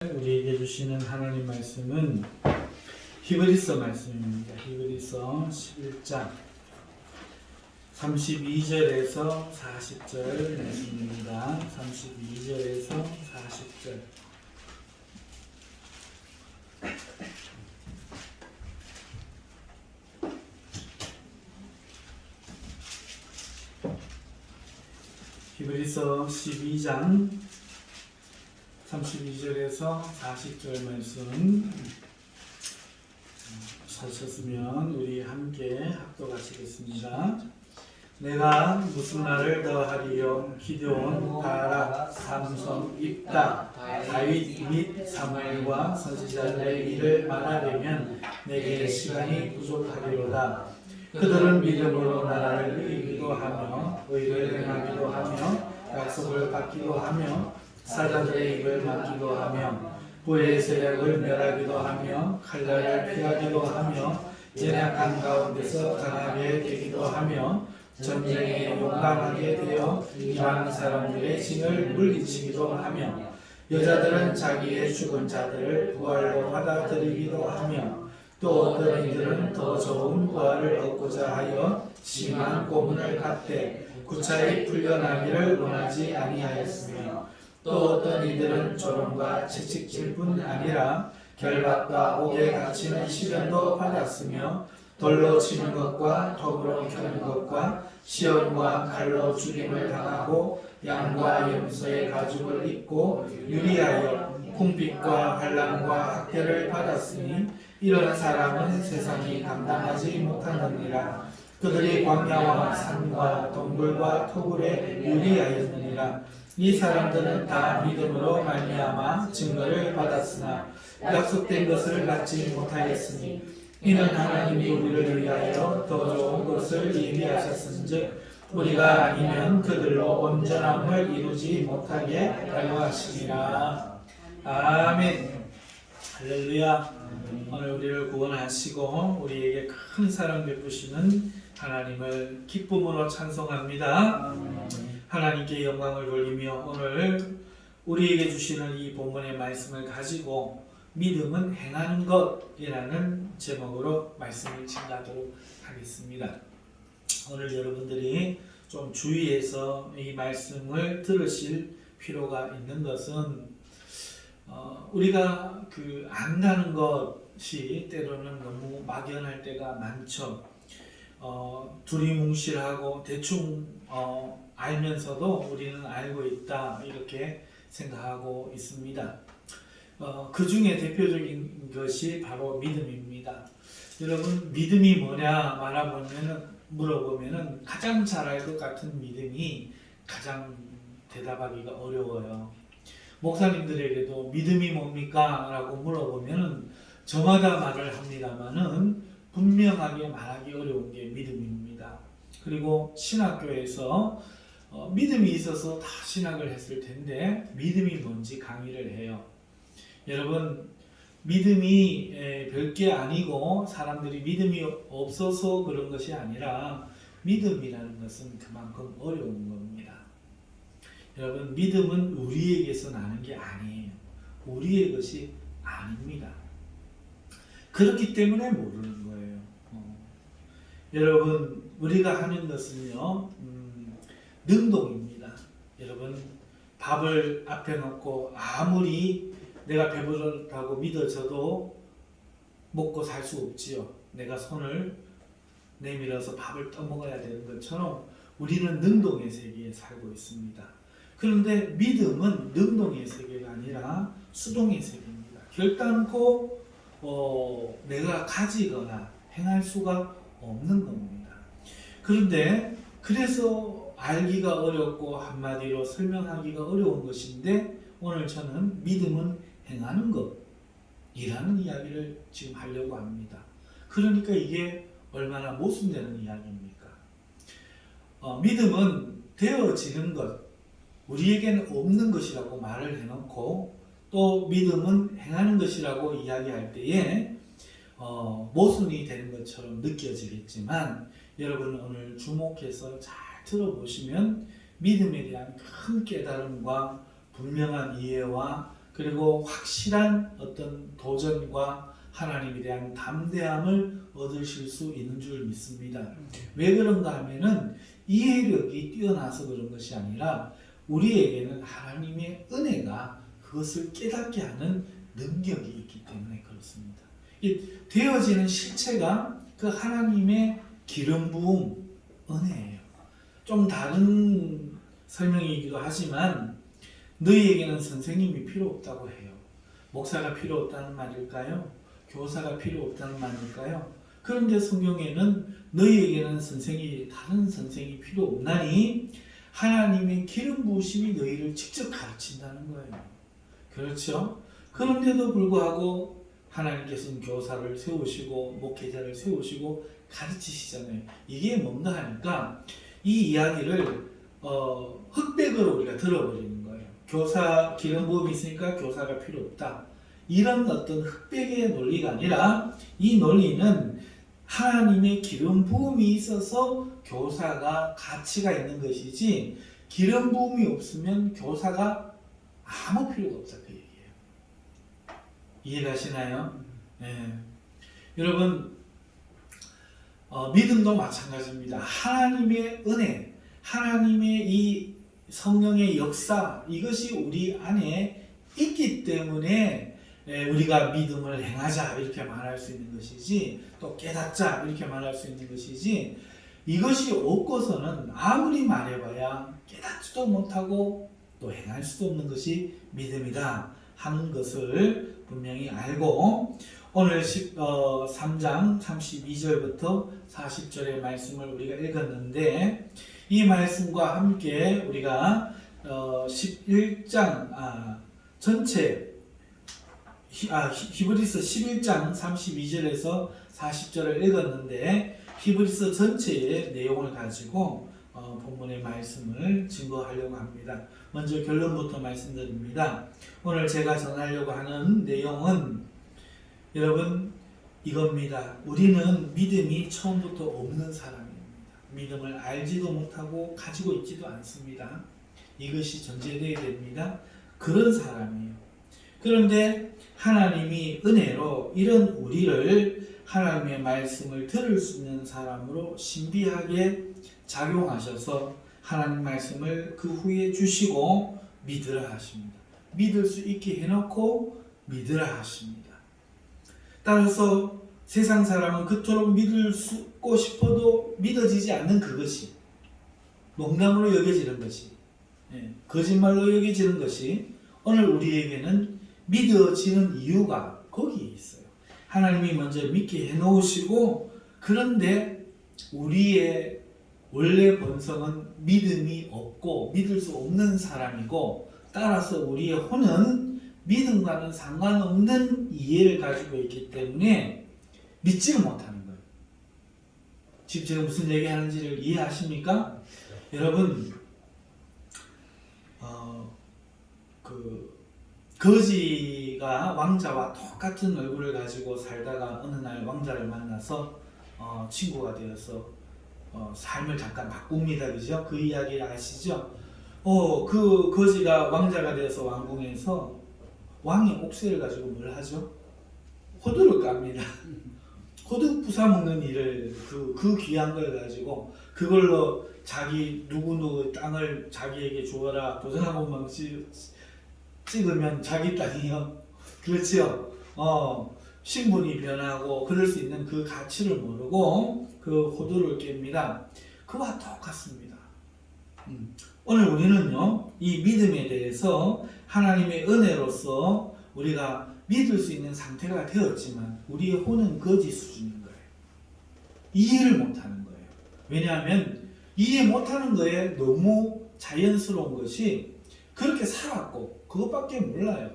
우리에게 주시는 하나님 말씀은 히브리서 말씀입니다. 히브리서 11장 32절에서 40절 말씀입니다. 32절에서 40절. 히브리서 12장 32절에서 40절 말씀 찾으셨으면 우리 함께 합독하시겠습니다. 내가 무슨 말을 더하리요? 기드온, 바락, 삼손, 입다, 다윗 및 사무엘과 선지자들의 일을 말하려면 내게 시간이 부족하리로다. 그들은 믿음으로 나라를 이기기도 하며 의를 행하기도 하며 약속을 받기도 하며 사자들의 입을 막기도 하며 부의 세력을 멸하기도 하며 칼날을 피하기도 하며 연약한 가운데서 강하게 되기도 하며 전쟁에 용감하게 되어 이방 사람들의 진을 물리치기도 하며 여자들은 자기의 죽은 자들을 부활로 받아들이기도 하며 또 어떤 이들은 더 좋은 부활을 얻고자 하여 심한 고문을 받되 구차히 풀려나기를 원하지 아니하였으며 또 어떤 이들은 조롱과 채찍질뿐 아니라 결박과 옥에 갇히는 시련도 받았으며 돌로 치는 것과 톱으로 켜는 것과 시험과 칼로 죽임을 당하고 양과 염소의 가죽을 입고 유리하여 궁핍과 환난과 학대를 받았으니 이런 사람은 세상이 감당하지 못하느니라. 그들이 광야와 산과 동굴과 토굴에 유리하였느니라. 이 사람들은 다 믿음으로 말미암아 증거를 받았으나 약속된 것을 받지 못하였으니 이는 하나님이 우리를 위하여 더 좋은 것을 예비하셨은즉 우리가 아니면 그들로 온전함을 이루지 못하게 하려 하시니라. 아멘. 할렐루야. 오늘 우리를 구원하시고 우리에게 큰 사랑 베푸시는 하나님을 기쁨으로 찬송합니다. 하나님께 영광을 돌리며 오늘 우리에게 주시는 이 본문의 말씀을 가지고 믿음은 행하는 것이라는 제목으로 말씀을 진행하도록 하겠습니다. 오늘 여러분들이 좀 주의해서 이 말씀을 들으실 필요가 있는 것은 우리가 안 가는 것이 때로는 너무 막연할 때가 많죠. 두리뭉실하고 대충 알면서도 우리는 알고 있다 이렇게 생각하고 있습니다. 그 중에 대표적인 것이 바로 믿음입니다. 여러분 믿음이 뭐냐 물어보면은 가장 잘 알 것 같은 믿음이 가장 대답하기가 어려워요. 목사님들에게도 믿음이 뭡니까? 라고 물어보면은 저마다 말을 합니다만은 분명하게 말하기 어려운 게 믿음입니다. 그리고 신학교에서 믿음이 있어서 다 신학을 했을 텐데 믿음이 뭔지 강의를 해요. 여러분 믿음이 별게 아니고 사람들이 믿음이 없어서 그런 것이 아니라 믿음이라는 것은 그만큼 어려운 겁니다. 여러분 믿음은 우리에게서 나는 게 아니에요. 우리의 것이 아닙니다. 그렇기 때문에 모르는 거예요. 여러분 우리가 하는 것은요 능동입니다. 여러분 밥을 앞에 놓고 아무리 내가 배부르다고 믿어져도 먹고 살 수 없지요. 내가 손을 내밀어서 밥을 떠먹어야 되는 것처럼 우리는 능동의 세계에 살고 있습니다. 그런데 믿음은 능동의 세계가 아니라 수동의 세계입니다. 결단코 내가 가지거나 행할 수가 없는 겁니다. 그런데 그래서 알기가 어렵고 한마디로 설명하기가 어려운 것인데 오늘 저는 믿음은 행하는 것이라는 이야기를 지금 하려고 합니다. 그러니까 이게 얼마나 모순되는 이야기입니까? 믿음은 되어지는 것, 우리에게는 없는 것이라고 말을 해놓고 또 믿음은 행하는 것이라고 이야기할 때에 모순이 되는 것처럼 느껴지겠지만 여러분 오늘 주목해서 잘 들어보시면 믿음에 대한 큰 깨달음과 분명한 이해와 그리고 확실한 어떤 도전과 하나님에 대한 담대함을 얻으실 수 있는 줄 믿습니다. 왜 그런가 하면은 이해력이 뛰어나서 그런 것이 아니라 우리에게는 하나님의 은혜가 그것을 깨닫게 하는 능력이 있기 때문에 그렇습니다. 이 되어지는 실체가 그 하나님의 기름 부음 은혜예요. 좀 다른 설명이기도 하지만 너희에게는 선생님이 필요 없다고 해요. 목사가 필요 없다는 말일까요? 교사가 필요 없다는 말일까요? 그런데 성경에는 너희에게는 다른 선생이 필요 없나니 하나님의 기름 부으심이 너희를 직접 가르친다는 거예요. 그렇죠? 그런데도 불구하고 하나님께서는 교사를 세우시고 목회자를 세우시고 가르치시잖아요. 이게 뭔가 하니까 이 이야기를 흑백으로 우리가 들어버리는 거예요. 교사 기름 부음이 있으니까 교사가 필요 없다. 이런 어떤 흑백의 논리가 아니라 이 논리는 하나님의 기름 부음이 있어서 교사가 가치가 있는 것이지 기름 부음이 없으면 교사가 아무 필요가 없다 그 얘기예요. 이해가시나요? 네. 여러분 믿음도 마찬가지입니다. 하나님의 은혜, 하나님의 이 성령의 역사 이것이 우리 안에 있기 때문에 우리가 믿음을 행하자 이렇게 말할 수 있는 것이지 또 깨닫자 이렇게 말할 수 있는 것이지 이것이 없고서는 아무리 말해봐야 깨닫지도 못하고 또 행할 수도 없는 것이 믿음이다 하는 것을 분명히 알고 오늘 3장 32절부터 40절의 말씀을 우리가 읽었는데 이 말씀과 함께 우리가 11장 전체 히브리서 11장 32절에서 40절을 읽었는데 히브리서 전체의 내용을 가지고 본문의 말씀을 증거하려고 합니다. 먼저 결론부터 말씀드립니다. 오늘 제가 전하려고 하는 내용은 여러분 이겁니다. 우리는 믿음이 처음부터 없는 사람입니다. 믿음을 알지도 못하고 가지고 있지도 않습니다. 이것이 전제되어야 됩니다. 그런 사람이에요. 그런데 하나님이 은혜로 이런 우리를 하나님의 말씀을 들을 수 있는 사람으로 신비하게 작용하셔서 하나님 말씀을 그 후에 주시고 믿으라 하십니다. 믿을 수 있게 해놓고 믿으라 하십니다. 따라서 세상 사람은 그토록 믿고 싶어도 믿어지지 않는 그것이 농담으로 여겨지는 것이 거짓말로 여겨지는 것이 오늘 우리에게는 믿어지는 이유가 거기에 있어요. 하나님이 먼저 믿게 해놓으시고 그런데 우리의 원래 본성은 믿음이 없고 믿을 수 없는 사람이고 따라서 우리의 혼은 믿음과는 상관없는 이해를 가지고 있기 때문에 믿지를 못하는 거예요. 지금 제가 무슨 얘기하는지를 이해하십니까? 여러분 거지가 왕자와 똑같은 얼굴을 가지고 살다가 어느 날 왕자를 만나서 친구가 되어서 삶을 잠깐 바꿉니다. 그죠? 그 이야기를 아시죠? 그 거지가 왕자가 되어서 왕궁에서 왕의 옥새를 가지고 뭘 하죠? 호두를 깝니다. 호두 부사먹는 일을 그 귀한 걸 가지고 그걸로 자기 누구 땅을 자기에게 주어라 도전하고만 찍으면 자기 땅이요. 그렇죠? 신분이 변하고 그럴 수 있는 그 가치를 모르고 그 호두를 깹니다. 그와 똑같습니다. 오늘 우리는요, 이 믿음에 대해서 하나님의 은혜로서 우리가 믿을 수 있는 상태가 되었지만 우리의 혼은 거지 수준인 거예요. 이해를 못하는 거예요. 왜냐하면 이해 못하는 거에 너무 자연스러운 것이 그렇게 살았고 그것밖에 몰라요.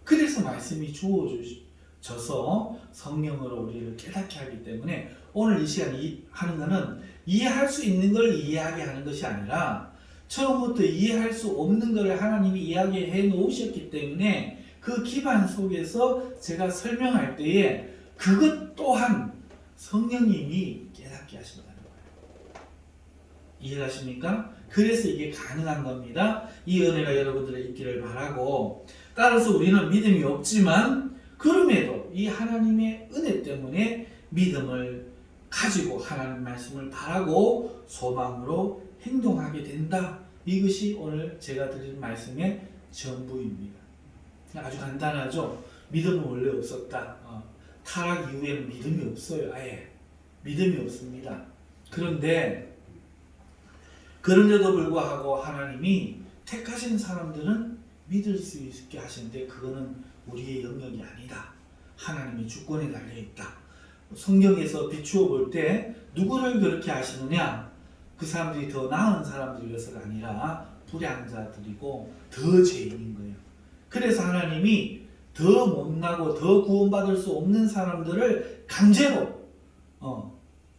그래서 말씀이 주어져서 성령으로 우리를 깨닫게 하기 때문에 오늘 이 시간 하는 것은 이해할 수 있는 걸 이해하게 하는 것이 아니라 처음부터 이해할 수 없는 것을 하나님이 이야기해 놓으셨기 때문에 그 기반 속에서 제가 설명할 때에 그것 또한 성령님이 깨닫게 하신다는 거예요. 이해하십니까? 그래서 이게 가능한 겁니다. 이 은혜가 여러분들의 있기를 바라고 따라서 우리는 믿음이 없지만 그럼에도 이 하나님의 은혜 때문에 믿음을 가지고 하나님 말씀을 바라고 소망으로 행동하게 된다. 이것이 오늘 제가 드린 말씀의 전부입니다. 아주 간단하죠. 믿음은 원래 없었다. 타락 이후에는 믿음이 없어요. 아예 믿음이 없습니다. 그런데도 불구하고 하나님이 택하신 사람들은 믿을 수 있게 하시는데 그거는 우리의 영역이 아니다. 하나님의 주권에 달려있다. 성경에서 비추어 볼 때 누구를 그렇게 하시느냐? 그 사람들이 더 나은 사람들이어서가 아니라 불량자들이고 더 죄인인 거예요. 그래서 하나님이 더 못나고 더 구원받을 수 없는 사람들을 강제로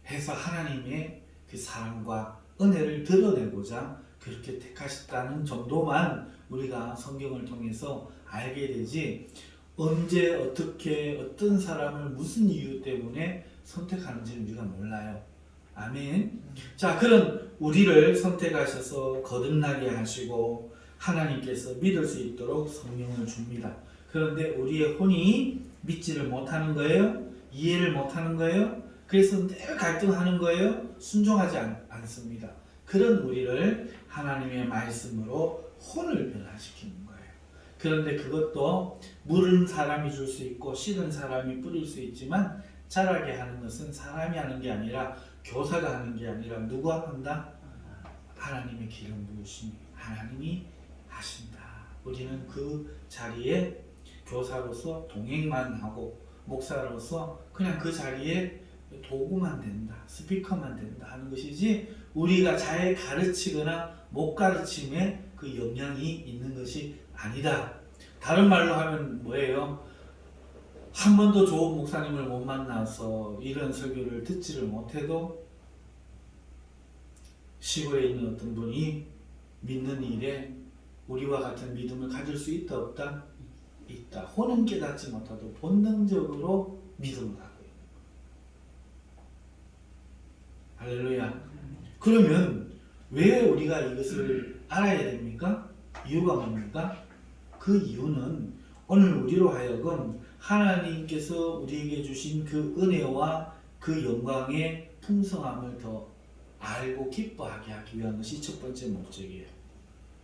해서 하나님의 그 사랑과 은혜를 드러내고자 그렇게 택하셨다는 정도만 우리가 성경을 통해서 알게 되지, 언제 어떻게 어떤 사람을 무슨 이유 때문에 선택하는지 우리가 몰라요. 아멘. 자, 그런 우리를 선택하셔서 거듭나게 하시고 하나님께서 믿을 수 있도록 성령을 줍니다. 그런데 우리의 혼이 믿지를 못하는 거예요. 이해를 못하는 거예요. 그래서 늘 갈등하는 거예요. 순종하지 않습니다. 그런 우리를 하나님의 말씀으로 혼을 변화시키는 거예요. 그런데 그것도 물은 사람이 줄 수 있고 씨는 사람이 뿌릴 수 있지만 자라게 하는 것은 사람이 하는 게 아니라 교사가 하는 게 아니라 누가 한다? 하나님의 기름 부으심이 하나님이 하신다. 우리는 그 자리에 교사로서 동행만 하고 목사로서 그냥 그 자리에 도구만 된다, 스피커만 된다 하는 것이지, 우리가 잘 가르치거나 못 가르침에 그 영향이 있는 것이 아니다. 다른 말로 하면 뭐예요? 한 번도 좋은 목사님을 못 만나서 이런 설교를 듣지를 못해도 시골에 있는 어떤 분이 믿는 일에 우리와 같은 믿음을 가질 수 있다 없다? 있다. 혼은 깨닫지 못하도 본능적으로 믿음을 갖고 있는 거예요. 할렐루야. 그러면 왜 우리가 이것을 알아야 됩니까? 이유가 뭡니까? 그 이유는 오늘 우리로 하여금 하나님께서 우리에게 주신 그 은혜와 그 영광의 풍성함을 더 알고 기뻐하게 하기 위한 것이 첫 번째 목적이에요.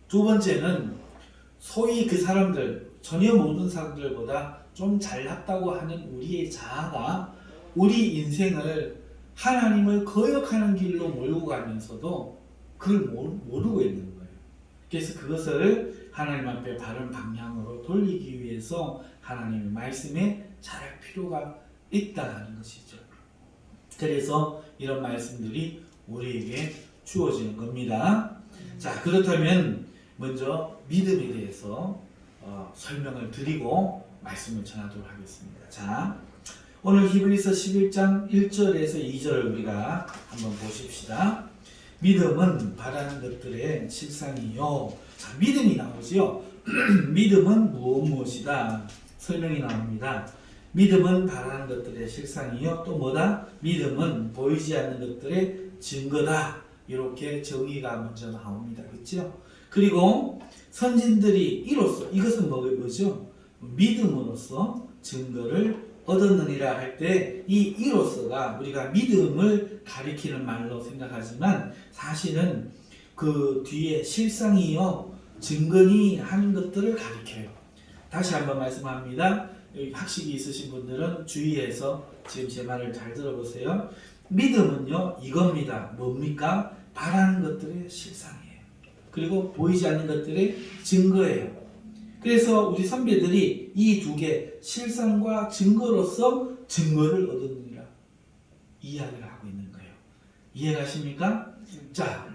두 번째는 소위 그 사람들, 전혀 모든 사람들보다 좀 잘났다고 하는 우리의 자아가 우리 인생을 하나님을 거역하는 길로 몰고 가면서도 그걸 모르고 있는 거예요. 그래서 그것을 하나님 앞에 바른 방향으로 돌리기 위해서 하나님의 말씀에 자랄 필요가 있다는 것이죠. 그래서 이런 말씀들이 우리에게 주어지는 겁니다. 자, 그렇다면 먼저 믿음에 대해서 설명을 드리고 말씀을 전하도록 하겠습니다. 자, 오늘 히브리서 11장 1절에서 2절을 우리가 한번 보십시다. 믿음은 바라는 것들의 실상이요. 자, 믿음이 나오지요. 믿음은 무엇이다? 설명이 나옵니다. 믿음은 바라는 것들의 실상이요. 또 뭐다? 믿음은 보이지 않는 것들의 증거다. 이렇게 정의가 먼저 나옵니다. 그렇죠? 그리고 선진들이 이로써, 이것은 뭐죠? 믿음으로써 증거를 얻었느니라 할 때 이 이로써가 우리가 믿음을 가리키는 말로 생각하지만 사실은 그 뒤에 실상이요 증거니 하는 것들을 가리켜요. 다시 한번 말씀합니다. 여기 학식이 있으신 분들은 주의해서 지금 제 말을 잘 들어보세요. 믿음은요 이겁니다. 뭡니까? 바라는 것들의 실상이에요. 그리고 보이지 않는 것들의 증거예요. 그래서 우리 선배들이 이 두 개, 실상과 증거로서 증거를 얻었느니라 이야기를 하고 있는 거예요. 이해가십니까? 자,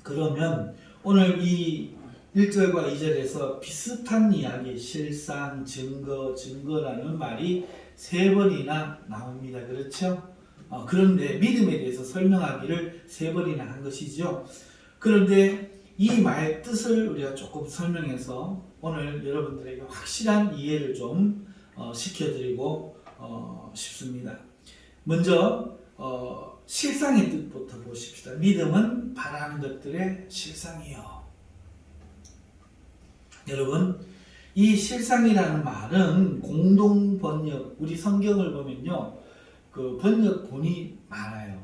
그러면 오늘 이 1절과 2절에서 비슷한 이야기, 실상, 증거라는 말이 3번이나 나옵니다. 그렇죠? 그런데 믿음에 대해서 설명하기를 3번이나 한 것이죠. 그런데 이 말 뜻을 우리가 조금 설명해서 오늘 여러분들에게 확실한 이해를 좀 시켜드리고 싶습니다. 먼저 실상의 뜻부터 보십시다. 믿음은 바라는 것들의 실상이요. 여러분, 이 실상이라는 말은 공동 번역, 우리 성경을 보면요, 그 번역본이 많아요.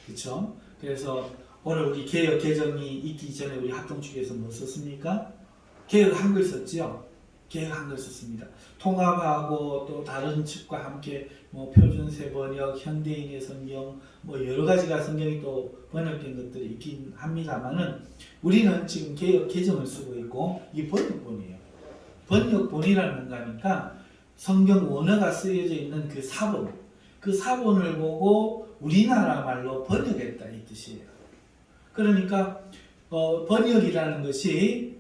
그렇죠? 그래서 오늘 우리 개역 개정이 있기 전에 우리 합동축에서 뭐 썼습니까? 개역 한글 썼죠? 개역 한글 썼습니다. 통합하고 또 다른 측과 함께 뭐 표준세 번역, 현대인의 성경, 뭐 여러 가지가 성경이 또 번역된 것들이 있긴 합니다만은 우리는 지금 개역 개정을 쓰고 있고 이 번역본이에요. 번역본이라는 뭔가니까 성경 원어가 쓰여져 있는 그 사본, 그 사본을 보고 우리나라 말로 번역했다 이 뜻이에요. 그러니까 번역이라는 것이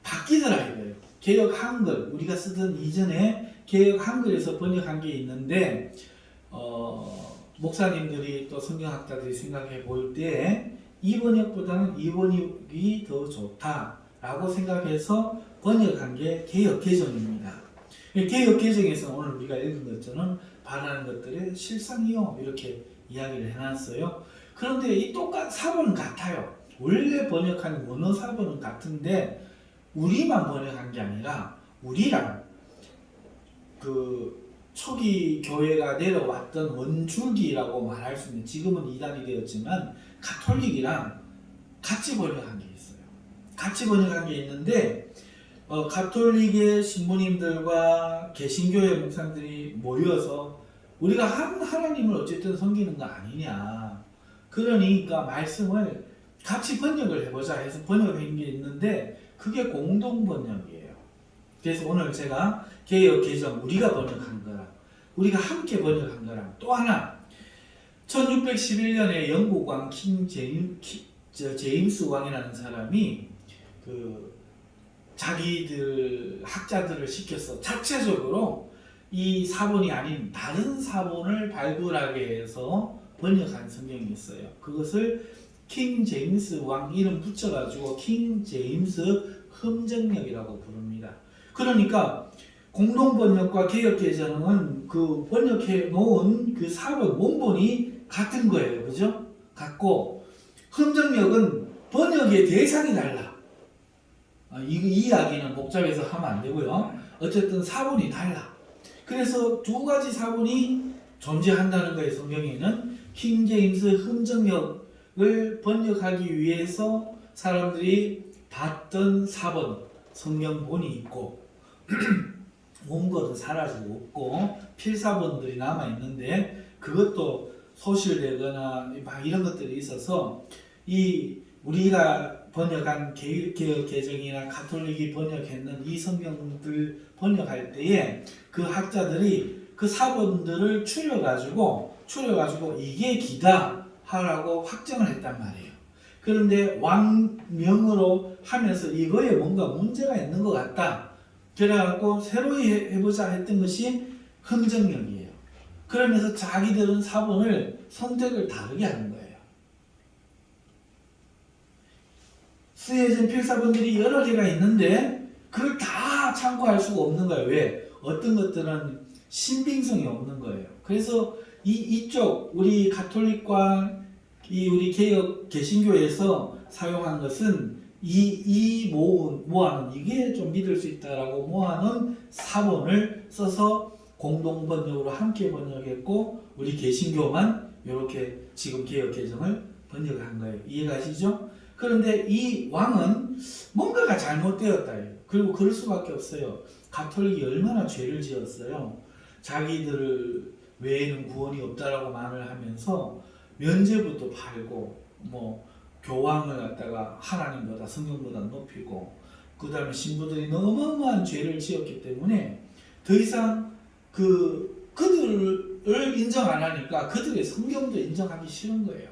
바뀌더라 이거예요. 개역 한글, 우리가 쓰던 이전에 개역 한글에서 번역한 게 있는데 목사님들이 또 성경학자들이 생각해 볼 때 이 번역보다는 이 번역이 더 좋다라고 생각해서 번역한 게 개역 개정입니다. 개역 개정에서 오늘 우리가 읽은 것처럼 바라는 것들의 실상이요 이렇게 이야기를 해놨어요. 그런데 이 사본은 같아요. 원래 번역한 원어 사본은 같은데 우리만 번역한 게 아니라 우리랑 그 초기 교회가 내려왔던 원줄기라고 말할 수 있는, 지금은 이단이 되었지만 가톨릭이랑 같이 번역한 게 있어요. 같이 번역한 게 있는데 가톨릭의 신부님들과 개신교의 목사님들이 모여서 우리가 한 하나님을 어쨌든 섬기는 거 아니냐, 그러니까 말씀을 같이 번역을 해보자 해서 번역한 게 있는데 그게 공동 번역이에요. 그래서 오늘 제가 개역 개정 우리가 번역한 거랑 우리가 함께 번역한 거랑 또 하나 1611년에 영국 왕 제임스 왕이라는 사람이 그 자기들 학자들을 시켜서 자체적으로 이 사본이 아닌 다른 사본을 발굴하게 해서 번역한 성경이 있어요. 그것을 킹 제임스 왕 이름 붙여가지고 킹 제임스 흠정역이라고 부릅니다. 그러니까 공동 번역과 개역 개정은 그 번역해 놓은 그 사본 원본이 같은 거예요, 그죠? 같고 흠정역은 번역의 대상이 달라. 이 이야기는 복잡해서 하면 안 되고요. 어쨌든 사본이 달라. 그래서 두 가지 사본이 존재한다는 거예요. 성경에는 킹 제임스 흠정역을 번역하기 위해서 사람들이 봤던 사본, 성경본이 있고 원본은 사라지고 없고 필사본들이 남아있는데 그것도 소실되거나 막 이런 것들이 있어서 이 우리가 번역한 개역 개정이나 가톨릭이 번역했는 이 성경들 번역할 때에 그 학자들이 그 사본들을 추려가지고 이게 기다 하라고 확정을 했단 말이에요. 그런데 왕명으로 하면서 이거에 뭔가 문제가 있는 것 같다. 그래갖고 새로이 해보자 했던 것이 흠정역이에요. 그러면서 자기들은 사본을 선택을 다르게 하는 거예요. 쓰여진 필사본들이 여러 개가 있는데 그걸 다 참고할 수가 없는 거예요. 왜? 어떤 것들은 신빙성이 없는 거예요. 그래서 이쪽 우리 가톨릭과 우리 개역 개신교에서 사용한 것은 모아놓은 이게 좀 믿을 수 있다라고 모아놓은 사본을 써서 공동 번역으로 함께 번역했고 우리 개신교만 이렇게 지금 개역 개정을 번역한 거예요. 이해가시죠? 그런데 이 왕은 뭔가가 잘못되었다. 그리고 그럴 수밖에 없어요. 가톨릭이 얼마나 죄를 지었어요. 자기들 외에는 구원이 없다라고 말을 하면서 면죄부도 팔고 뭐 교황을 갖다가 하나님보다 성경보다 높이고 그 다음에 신부들이 어마어마한 죄를 지었기 때문에 더 이상 그들을 인정 안 하니까 그들의 성경도 인정하기 싫은 거예요.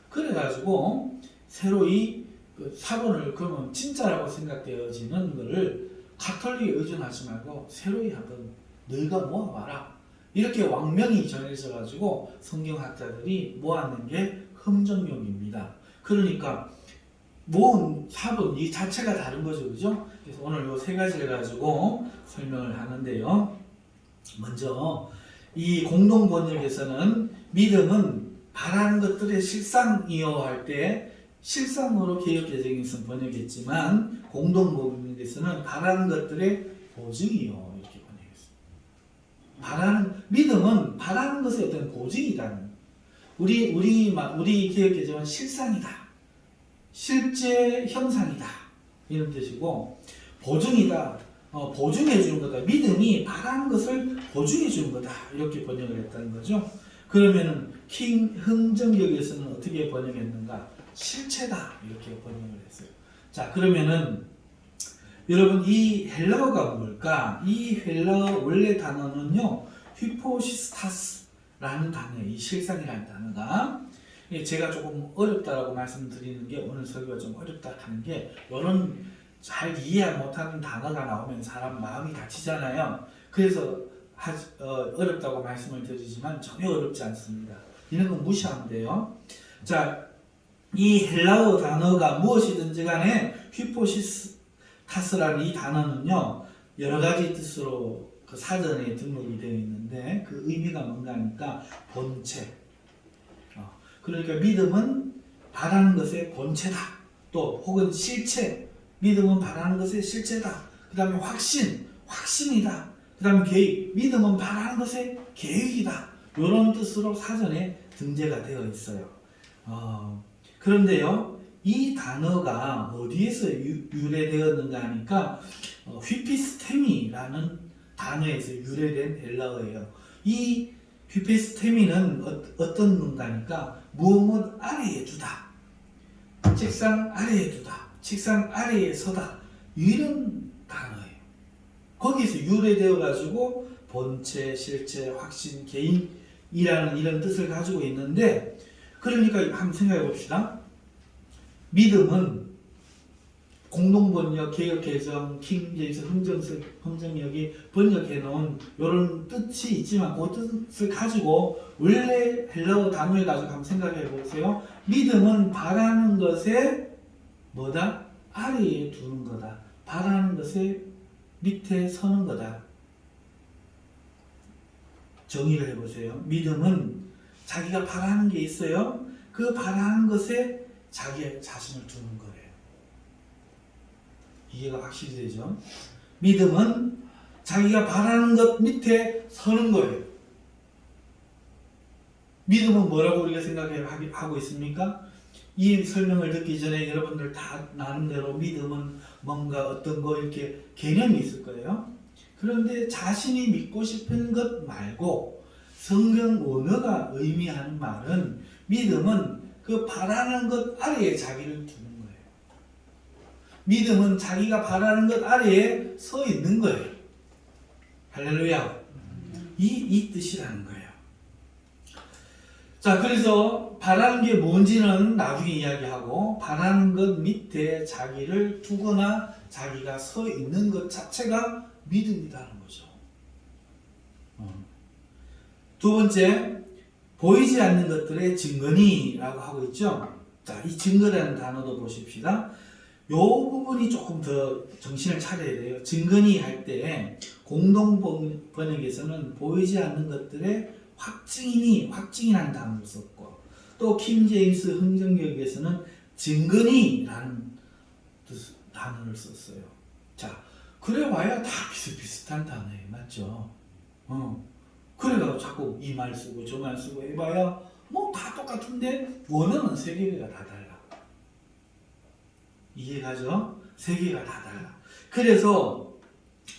그래가지고 새로이 그 사본을 그러면 진짜라고 생각되어지는 것을 가톨릭에 의존하지 말고 새로이 한번 너희가 모아봐라. 이렇게 왕명이 정해져 가지고 성경학자들이 모아낸 게 흠정용입니다. 그러니까 모은 사본 이 자체가 다른 거죠, 그죠? 그래서 오늘 요 세 가지를 가지고 설명을 하는데요. 먼저 이 공동 번역에서는 믿음은 바라는 것들의 실상이요 할 때 실상으로 개역개정에서 번역했지만 공동번역에서는 바라는 것들의 보증이요 이렇게 번역했습니다. 믿음은 바라는 것의 어떤 보증이라는. 우리 개역개정은 실상이다, 실제 형상이다 이런 뜻이고, 보증이다, 보증해 주는 거다. 믿음이 바라는 것을 보증해 주는 거다 이렇게 번역을 했다는 거죠. 그러면은 흥정역에서는 어떻게 번역했는가? 실체다 이렇게 번역을 했어요. 자, 그러면은 여러분 이 헬라어가 뭘까? 이 헬라어 원래 단어는요 휘포시스타스라는 단어예요. 이 실상이라는 단어가 제가 조금 어렵다라고 말씀드리는 게, 오늘 설교가 좀 어렵다 하는 게, 이런 잘 이해 못하는 단어가 나오면 사람 마음이 다치잖아요. 그래서 어렵다고 말씀을 드리지만 전혀 어렵지 않습니다. 이런 건 무시하면 돼요. 자, 이 헬라어 단어가 무엇이든지 간에 휘포시스타스라는 이 단어는요 여러 가지 뜻으로 그 사전에 등록이 되어 있는데, 그 의미가 뭔가 하니까 본체, 그러니까 믿음은 바라는 것의 본체다, 또 혹은 실체, 믿음은 바라는 것의 실체다, 그 다음에 확신이다, 그 다음에 계획, 믿음은 바라는 것의 계획이다, 이런 뜻으로 사전에 등재가 되어 있어요. 그런데요 이 단어가 어디에서 유래되었는가 하니까 휘피스테미라는 단어에서 유래된 헬라어예요. 이 휘피스테미는 어떤 뭔가 하니까 무엇 아래에 두다, 책상 아래에 두다, 책상 아래에 서다, 이런 단어예요. 거기서 유래되어 가지고 본체, 실체, 확신, 개인이라는 이런 뜻을 가지고 있는데, 그러니까 한번 생각해 봅시다. 믿음은 공동번역, 개역개정, 킹제임스, 흥정역이 번역해 놓은 이런 뜻이 있지만, 그 뜻을 가지고 원래 헬라어 단어를 가지고 한번 생각해 보세요. 믿음은 바라는 것에 뭐다? 아래에 두는 거다. 바라는 것에 밑에 서는 거다. 정의를 해보세요. 믿음은 자기가 바라는 게 있어요. 그 바라는 것에 자기의 자신을 두는 거예요. 이해가 확실히 되죠? 믿음은 자기가 바라는 것 밑에 서는 거예요. 믿음은 뭐라고 우리가 생각하고 있습니까? 이 설명을 듣기 전에 여러분들 다 나름대로 믿음은 뭔가 어떤 거 이렇게 개념이 있을 거예요. 그런데 자신이 믿고 싶은 것 말고 성경 원어가 의미하는 말은, 믿음은 그 바라는 것 아래에 자기를 두는 거예요. 믿음은 자기가 바라는 것 아래에 서 있는 거예요. 할렐루야. 이 뜻이라는 거예요. 자, 그래서 바라는 게 뭔지는 나중에 이야기하고, 바라는 것 밑에 자기를 두거나 자기가 서 있는 것 자체가 믿음이라는 거죠. 두 번째, 보이지 않는 것들의 증거니라고 하고 있죠. 자, 이 증거라는 단어도 보십시다. 이 부분이 조금 더 정신을 차려야 돼요. 증거니 할 때 공동 번역에서는 보이지 않는 것들의 확증이라는 단어를 썼고, 또 킹제임스 흥정역에서는 증거니라는 단어를 썼어요. 자, 그래봐야 다 비슷비슷한 단어예요. 맞죠? 그래가지고 자꾸 이 말 쓰고 저 말 쓰고 해봐야 뭐 다 똑같은데 원어는 세 개가 다 달라. 이해가죠? 세 개가 다 달라. 그래서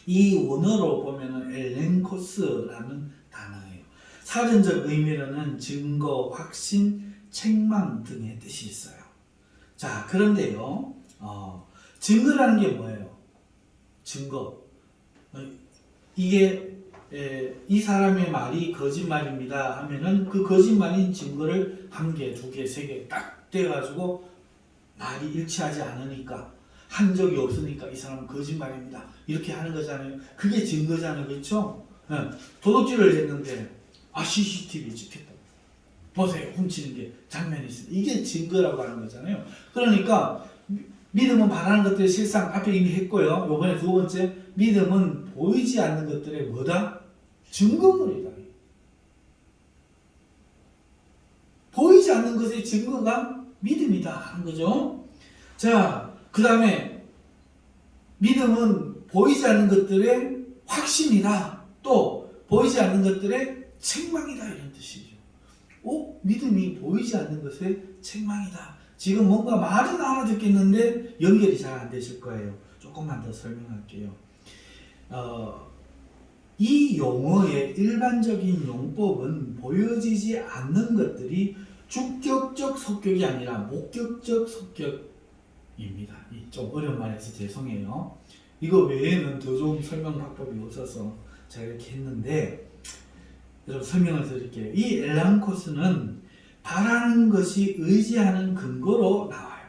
이 원어로 보면은 엘렌코스라는 단어예요. 사전적 의미로는 증거, 확신, 책망 등의 뜻이 있어요. 자, 그런데요, 증거라는 게 뭐예요? 증거. 이게 이 사람의 말이 거짓말입니다 하면은 그 거짓말인 증거를 한 개, 두 개, 세 개 딱 떼가지고 말이 일치하지 않으니까, 한 적이 없으니까 이 사람은 거짓말입니다 이렇게 하는 거잖아요. 그게 증거잖아요. 그렇죠? 도둑질을 했는데 CCTV 찍혔다. 보세요. 훔치는 게 장면이 있어요. 이게 증거라고 하는 거잖아요. 그러니까 믿음은 바라는 것들의 실상, 앞에 이미 했고요. 이번에 두 번째, 믿음은 보이지 않는 것들의 뭐다? 증거물이다. 보이지 않는 것의 증거가 믿음이다 하는 거죠. 자, 그 다음에 믿음은 보이지 않는 것들의 확신이다. 또 보이지 않는 것들의 책망이다 이런 뜻이죠. 믿음이 보이지 않는 것의 책망이다. 지금 뭔가 말은 알아듣겠는데 연결이 잘 안 되실 거예요. 조금만 더 설명할게요. 이 용어의 일반적인 용법은 보여지지 않는 것들이 주격적 속격이 아니라 목격적 속격입니다. 좀 어려운 말해서 죄송해요. 이거 외에는 더 좋은 설명 방법이 없어서 제가 이렇게 했는데 여러분 설명을 드릴게요. 이 엘랑코스는 바라는 것이 의지하는 근거로 나와요.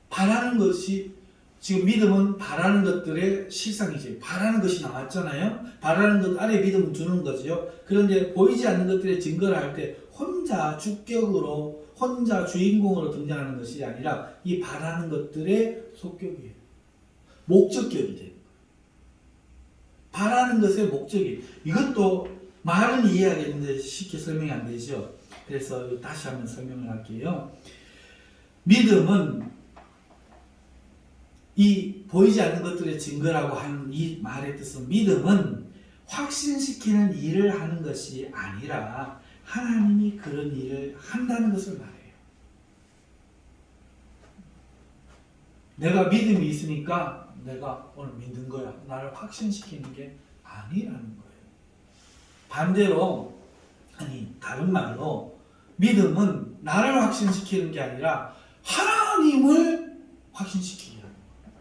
바라는 것이 지금 믿음은 바라는 것들의 실상이지. 바라는 것이 나왔잖아요. 바라는 것 아래 믿음은 두는 거죠. 그런데 보이지 않는 것들의 증거를 할 때 혼자 주격으로 혼자 주인공으로 등장하는 것이 아니라 이 바라는 것들의 속격이에요. 목적격이 돼요. 바라는 것의 목적이. 이것도 말은 이해하겠는데 쉽게 설명이 안 되죠. 그래서 다시 한번 설명을 할게요. 믿음은 이 보이지 않는 것들의 증거라고 하는 이 말의 뜻은 믿음은 확신시키는 일을 하는 것이 아니라 하나님이 그런 일을 한다는 것을 말해요. 내가 믿음이 있으니까 내가 오늘 믿는 거야. 나를 확신시키는 게 아니라는 거예요. 반대로 다른 말로 믿음은 나를 확신시키는 게 아니라 하나님을 확신시키게 하는 거예요.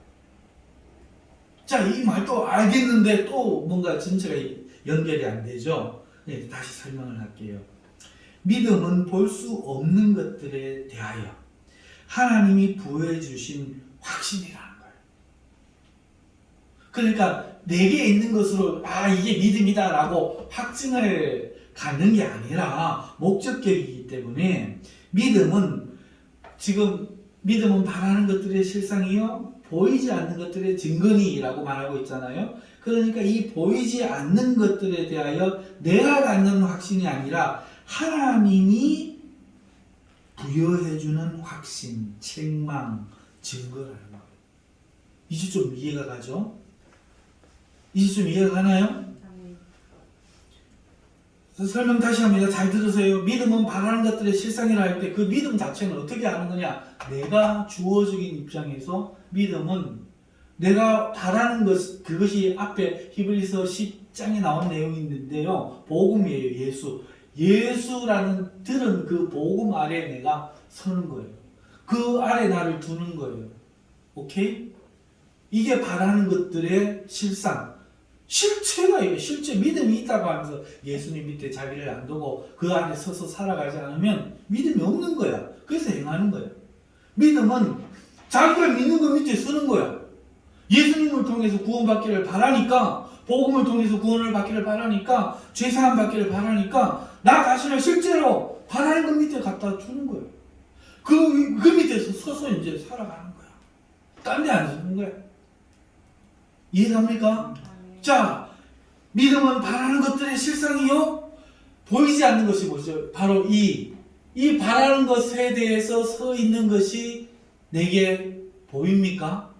자, 이 말도 알겠는데 또 뭔가 전체가 연결이 안 되죠. 네, 다시 설명을 할게요. 믿음은 볼 수 없는 것들에 대하여 하나님이 부여해 주신 확신이라는 거예요. 그러니까 내게 있는 것으로 이게 믿음이다 라고 확증을 갖는 게 아니라 목적격이기 때문에 믿음은 바라는 것들의 실상이요 보이지 않는 것들의 증거니라고 말하고 있잖아요. 그러니까 이 보이지 않는 것들에 대하여 내가 갖는 확신이 아니라 하나님이 부여해주는 확신, 책망, 증거라는 거예요. 이제 좀 이해가 가죠? 이제 좀 이해가 가나요? 설명 다시 합니다. 잘 들으세요. 믿음은 바라는 것들의 실상이라 할 때 그 믿음 자체는 어떻게 아는 거냐? 내가 주어적인 입장에서 믿음은 내가 바라는 것, 그것이 앞에 히브리서 10장에 나온 내용이 있는데요. 복음이에요. 예수라는 들은 그 복음 아래 내가 서는 거예요. 그 아래 나를 두는 거예요. 오케이? 이게 바라는 것들의 실상. 실체가 이게 실제 믿음이 있다고 하면서 예수님 밑에 자기를 안 두고 그 안에 서서 살아가지 않으면 믿음이 없는 거야. 그래서 행하는 거야. 믿음은 자기가 믿는 것 밑에 서는 거야. 예수님을 통해서 구원받기를 바라니까, 복음을 통해서 구원을 받기를 바라니까, 죄사함 받기를 바라니까 나 자신을 실제로 바라는 것 밑에 갖다 두는 거예요. 그 밑에서 서서 이제 살아가는 거야. 딴 데 안 서는 거야. 이해갑니까? 자, 믿음은 바라는 것들의 실상이요 보이지 않는 것이 뭐죠? 바로 이 바라는 것에 대해서 서 있는 것이 내게 보입니까?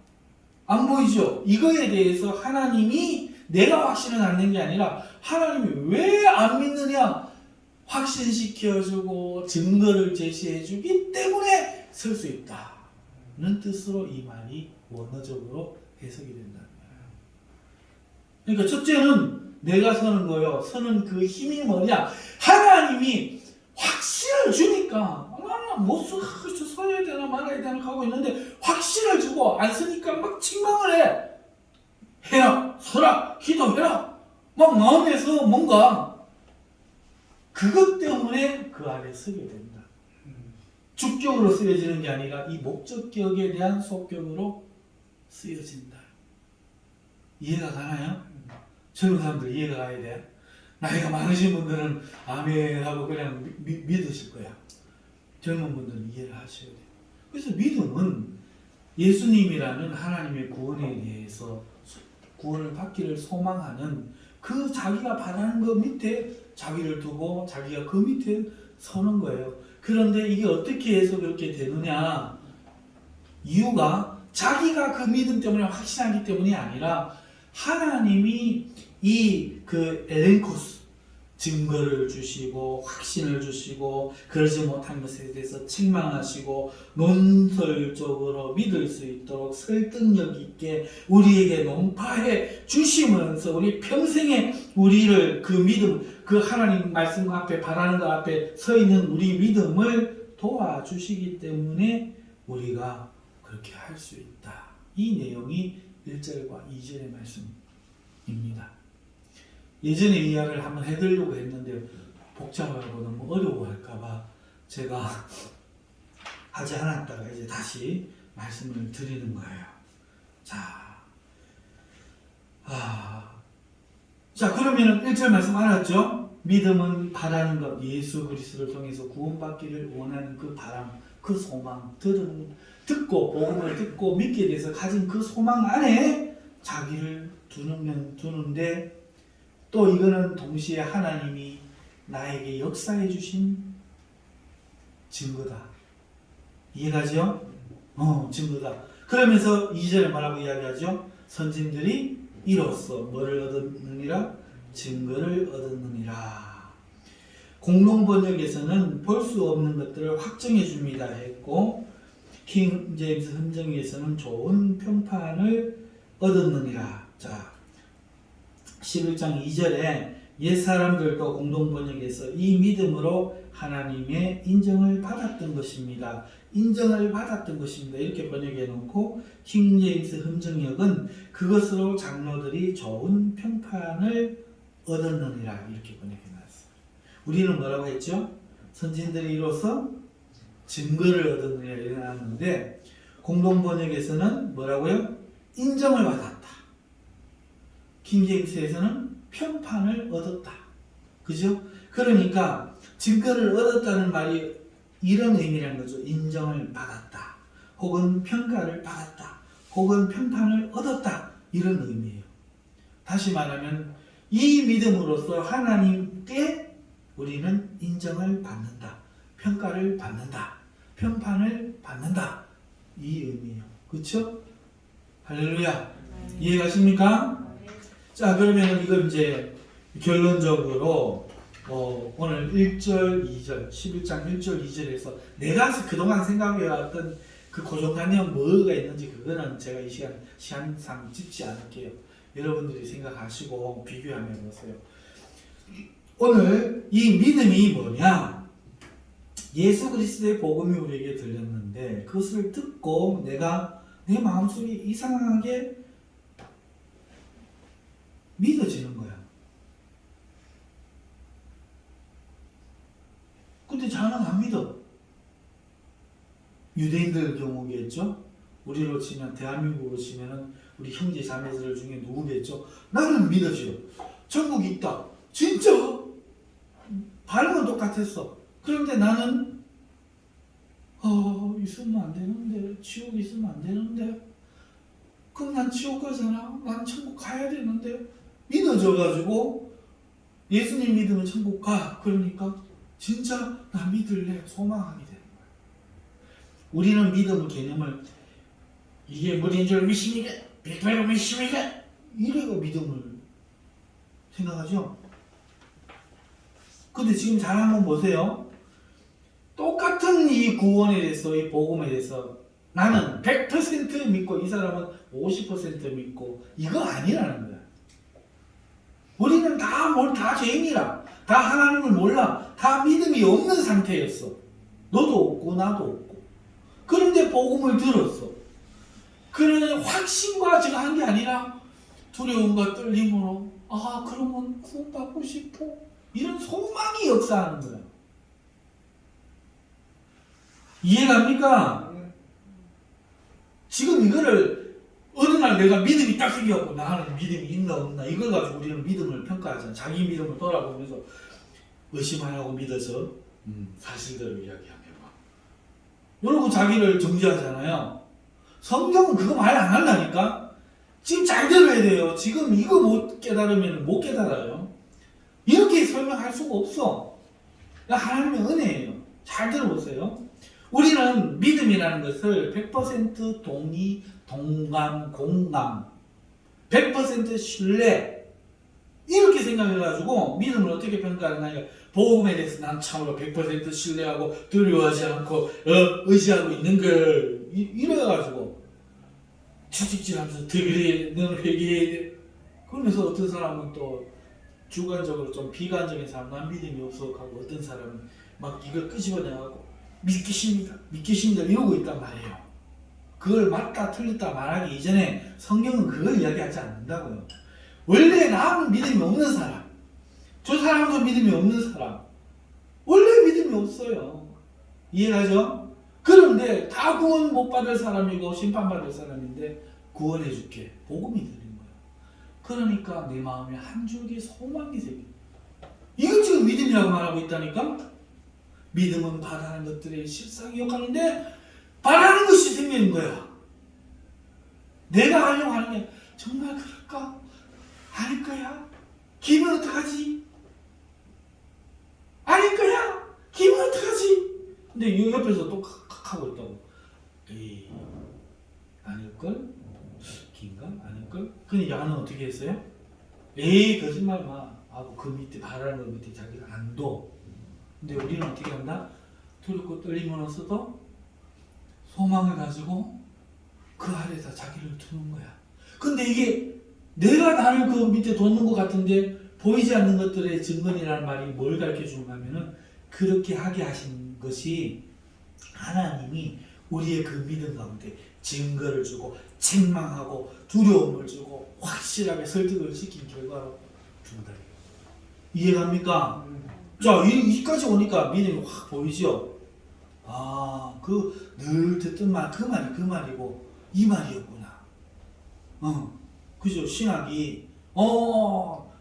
안 보이죠? 이거에 대해서 하나님이 내가 확신을 갖는 게 아니라 하나님이 왜 안 믿느냐? 확신시켜주고 증거를 제시해주기 때문에 설 수 있다는 뜻으로 이 말이 원어적으로 해석이 된다는 거예요. 그러니까 첫째는 내가 서는 거예요. 서는 그 힘이 뭐냐? 하나님이 확신을 주니까 나는 못 서야 되나 말아야 되나 하고 있는데 확신을 주고 안 서니까 막 책망을 해. 해라, 서라, 기도해라. 막 마음에서 뭔가 그것 때문에 그 아래 서게 된다. 주격으로 쓰여지는 게 아니라 이 목적격에 대한 속격으로 쓰여진다. 이해가 가나요? 젊은 사람들 이해가 가야 돼. 나이가 많으신 분들은 아멘 하고 그냥 믿으실 거야. 젊은 분들은 이해를 하셔야 돼요. 그래서 믿음은 예수님이라는 하나님의 구원에 대해서 구원을 받기를 소망하는 그 자기가 바라는 것 밑에 자기를 두고 자기가 그 밑에 서는 거예요. 그런데 이게 어떻게 해서 그렇게 되느냐? 이유가 자기가 그 믿음 때문에 확신하기 때문이 아니라 하나님이 이 그 엘렌코스 증거를 주시고 확신을 주시고 그러지 못한 것에 대해서 책망하시고 논설적으로 믿을 수 있도록 설득력 있게 우리에게 논파해 주시면서 우리 평생에 우리를 그 믿음, 그 하나님 말씀 앞에 바라는 것 앞에 서 있는 우리 믿음을 도와주시기 때문에 우리가 그렇게 할 수 있다. 이 내용이 1절과 2절의 말씀입니다. 예전에 이야기를 한번 해드리려고 했는데 복잡하고 너무 어려워할까봐 제가 하지 않았다가 이제 다시 말씀을 드리는 거예요. 자 그러면은 1절 말씀 알았죠? 믿음은 바라는 것, 예수 그리스도를 통해서 구원받기를 원하는 그 바람, 그 소망, 듣고 복음을 듣고 믿게 돼서 가진 그 소망 안에 자기를 두는데 또 이거는 동시에 하나님이 나에게 역사해 주신 증거다. 이해가죠? 증거다. 그러면서 2절에 뭐라고 이야기하죠? 선진들이 이로써 뭐를 얻었느니라? 증거를 얻었느니라. 공동번역에서는 볼 수 없는 것들을 확정해 줍니다 했고 킹 제임스 흔정에서는 좋은 평판을 얻었느니라. 자, 11장 2절에 옛사람들도 공동번역에서 이 믿음으로 하나님의 인정을 받았던 것입니다. 인정을 받았던 것입니다. 이렇게 번역해 놓고 킹제임스 흔정역은 그것으로 장로들이 좋은 평판을 얻었느니라 이렇게 번역해 놨어요. 우리는 뭐라고 했죠? 선진들이 이로써 증거를 얻었느니라 이렇게 나왔는데 공동번역에서는 뭐라고요? 인정을 받았다. 킹제임스에서는 평판을 얻었다. 그죠? 그러니까 증거를 얻었다는 말이 이런 의미라는 거죠. 인정을 받았다. 혹은 평가를 받았다. 혹은 평판을 얻었다. 이런 의미예요. 다시 말하면 이 믿음으로써 하나님께 우리는 인정을 받는다. 평가를 받는다. 평판을 받는다. 이 의미예요. 그렇죠? 할렐루야. 이해가십니까? 자, 그러면 이걸 이제 결론적으로 오늘 1절, 2절, 11장 1절, 2절에서 내가 그동안 생각해왔던 그 고정관념 뭐가 있는지 그거는 제가 이 시간상 짚지 않을게요. 여러분들이 생각하시고 비교하며 보세요. 오늘 이 믿음이 뭐냐? 예수 그리스도의 복음이 우리에게 들렸는데 그것을 듣고 내가 내 마음속에 이상하게 믿어지는 거야. 근데 저는 안 믿어. 유대인들 경우겠죠? 우리로 치면 대한민국으로 치면은 우리 형제 자매들 중에 누구겠죠? 나는 믿어져요. 천국이 있다. 진짜? 반응은 똑같았어. 그런데 나는 있으면 안 되는데 지옥 있으면 안 되는데 그럼 난 지옥 가잖아. 난 천국 가야 되는데 믿어져가지고 예수님 믿으면 천국 가. 그러니까 진짜 나 믿을래. 소망하게 되는 거야. 우리는 믿음의 개념을 이게 뭐인 줄 믿습니까? 백배로 믿습니까? 이래가 믿음을 생각하죠. 근데 지금 잘 한번 보세요. 똑같은 이 구원에 대해서 이 복음에 대해서 나는 100% 믿고 이 사람은 50% 믿고 이거 아니라는 거야. 우리는 다 죄인이라. 다 하나님을 몰라. 다 믿음이 없는 상태였어. 너도 없고 나도 없고. 그런데 복음을 들었어. 그러니 확신과 지금 한 게 아니라 두려움과 떨림으로 그러면 구원받고 싶어. 이런 소망이 역사하는 거야. 이해갑니까? 지금 이거를 어느 날 내가 믿음이 딱 생겨갖고 나는 믿음이 있나 없나 이걸 가지고 우리는 믿음을 평가하잖아. 자기 믿음을 돌아보면서 의심 안 하고 믿어서 사실대로 이야기하면 이러고 자기를 정지하잖아요. 성경은 그거 말 안 한다니까. 지금 잘 들어야 돼요. 지금 이거 못 깨달으면 못 깨달아요. 이렇게 설명할 수가 없어. 하나님의 은혜예요. 잘 들어보세요. 우리는 믿음이라는 것을 100% 동의, 동감, 공감, 100% 신뢰 이렇게 생각해가지고 믿음을 어떻게 평가하느냐. 복음에 대해서 난 참으로 100% 신뢰하고 두려워하지 않고 의지하고 있는 걸 이래가지고 채찍질하면서 그래 너는 회개해야 돼. 그러면서 어떤 사람은 또 주관적으로 좀 비관적인 사람, 난 믿음이 없어 하고 어떤 사람은 막 이걸 끄집어내가고 믿기십니다 이러고 있단 말이에요. 그걸 맞다 틀렸다 말하기 이전에 성경은 그걸 이야기하지 않는다고요. 원래 나는 믿음이 없는 사람, 저 사람도 믿음이 없는 사람, 원래 믿음이 없어요. 이해가죠? 그런데 다 구원 못 받을 사람이고 심판받을 사람인데 구원해 줄게 복음이 드린 거야. 그러니까 내 마음에 한 줄기 소망이 생겨. 이걸 지금 믿음이라고 말하고 있다니까. 믿음은 바라는 것들의 실상이 역할인데 바라는 것이 생기는 거야. 내가 하려고 하는 게 정말 그럴까? 아닐 거야? 기분 어떡하지? 아닐 거야? 기분 어떡하지? 근데 이 옆에서 또 하고 있다고. 에이, 아닐걸? 긴가? 아닐걸? 근데 야는 어떻게 했어요? 에이, 거짓말 마. 하고 그 밑에 바라는 것 밑에 자기가 안 둬. 근데 우리는 어떻게 한다? 두렵고 떨리면서도 소망을 가지고 그 아래에다 자기를 두는 거야. 근데 이게 내가 나를 그 밑에 뒀는 것 같은데 보이지 않는 것들의 증거이라는 말이 뭘 가르쳐 주는가 하면은 그렇게 하게 하신 것이 하나님이 우리의 그 믿음 가운데 증거를 주고 책망하고 두려움을 주고 확실하게 설득을 시킨 결과로 준다. 이해갑니까? 자, 여기까지 오니까 믿음이 확 보이죠? 아, 늘 듣던 말, 그 말이고, 이 말이었구나. 그죠? 신학이,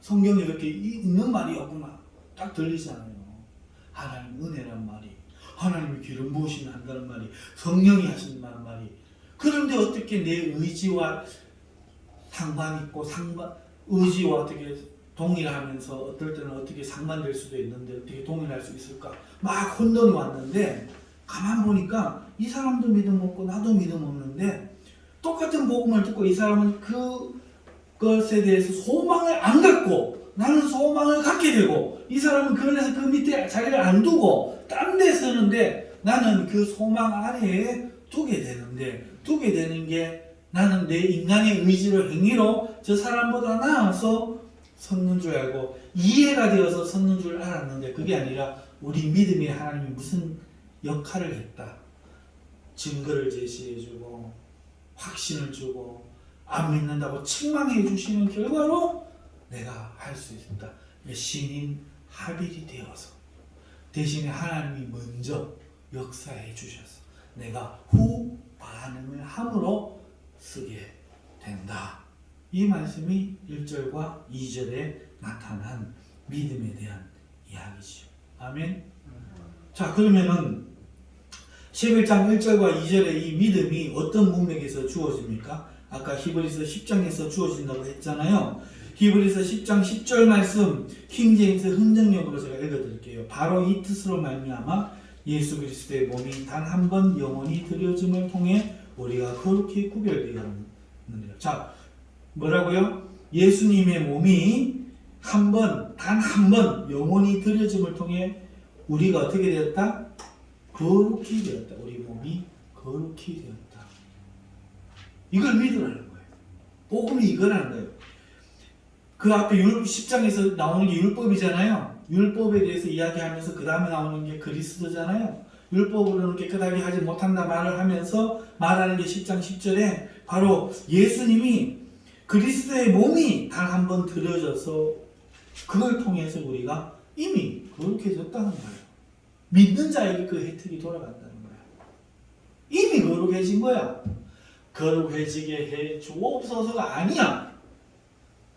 성경에 이렇게 있는 말이었구나. 딱 들리잖아요. 하나님 은혜란 말이, 하나님의 기름 부으시면 한다는 말이, 성령이 하신다는 말이. 그런데 어떻게 내 의지와 상관있고, 의지와 어떻게 동일하면서 어떨 때는 어떻게 상반될 수도 있는데 어떻게 동일할 수 있을까? 막 혼돈이 왔는데 가만 보니까 이 사람도 믿음 없고 나도 믿음 없는데 똑같은 복음을 듣고 이 사람은 그것에 대해서 소망을 안 갖고 나는 소망을 갖게 되고 이 사람은 그래서 그 밑에 자기를 안 두고 딴 데 서는데 나는 그 소망 아래에 두게 되는 게 나는 내 인간의 의지로 행위로 저 사람보다 나아서 섰는 줄 알고 이해가 되어서 섰는 줄 알았는데 그게 아니라 우리 믿음이 하나님이 무슨 역할을 했다. 증거를 제시해주고 확신을 주고 안 믿는다고 책망해 주시는 결과로 내가 할 수 있다. 신인 하빌이 되어서 대신에 하나님이 먼저 역사해 주셔서 내가 후 반응을 함으로 쓰게 된다. 이 말씀이 1절과 2절에 나타난 믿음에 대한 이야기죠. 아멘. 자, 그러면은 11장 1절과 2절에 이 믿음이 어떤 문맥에서 주어집니까? 아까 히브리서 10장에서 주어진다고 했잖아요. 히브리서 10장 10절 말씀 킹제임스 흔적력으로 제가 읽어드릴게요. 바로 이 뜻으로 말미암아 예수 그리스도의 몸이 단 한 번 영원히 드려짐을 통해 우리가 거룩히 구별되었느니라. 자, 뭐라고요? 예수님의 몸이 단 한 번 영원히 드려짐을 통해 우리가 어떻게 되었다? 거룩히 되었다. 우리 몸이 거룩히 되었다. 이걸 믿으라는 거예요. 복음이 이거라는 거예요. 그 앞에 10장에서 나오는 게 율법이잖아요. 율법에 대해서 이야기하면서 그 다음에 나오는 게 그리스도잖아요. 율법으로는 깨끗하게 하지 못한다 말을 하면서 말하는 게 10장 10절에 바로 예수님이 그리스도의 몸이 단 한 번 드려져서 그걸 통해서 우리가 이미 거룩해졌다는 거예요. 믿는 자에게 그 혜택이 돌아간다는 거예요. 이미 거룩해진 거야. 거룩해지게 해 주옵소서가 아니야.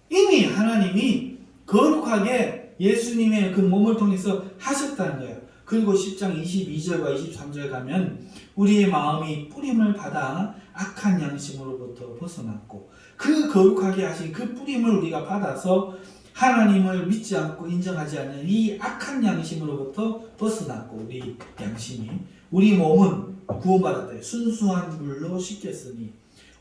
이미 하나님이 거룩하게 예수님의 그 몸을 통해서 하셨다는 거예요. 그리고 10장 22절과 23절 가면 우리의 마음이 뿌림을 받아 악한 양심으로부터 벗어났고 그 거룩하게 하신 그 뿌림을 우리가 받아서 하나님을 믿지 않고 인정하지 않는 이 악한 양심으로부터 벗어났고 우리 양심이 우리 몸은 구원받았다. 순수한 물로 씻겼으니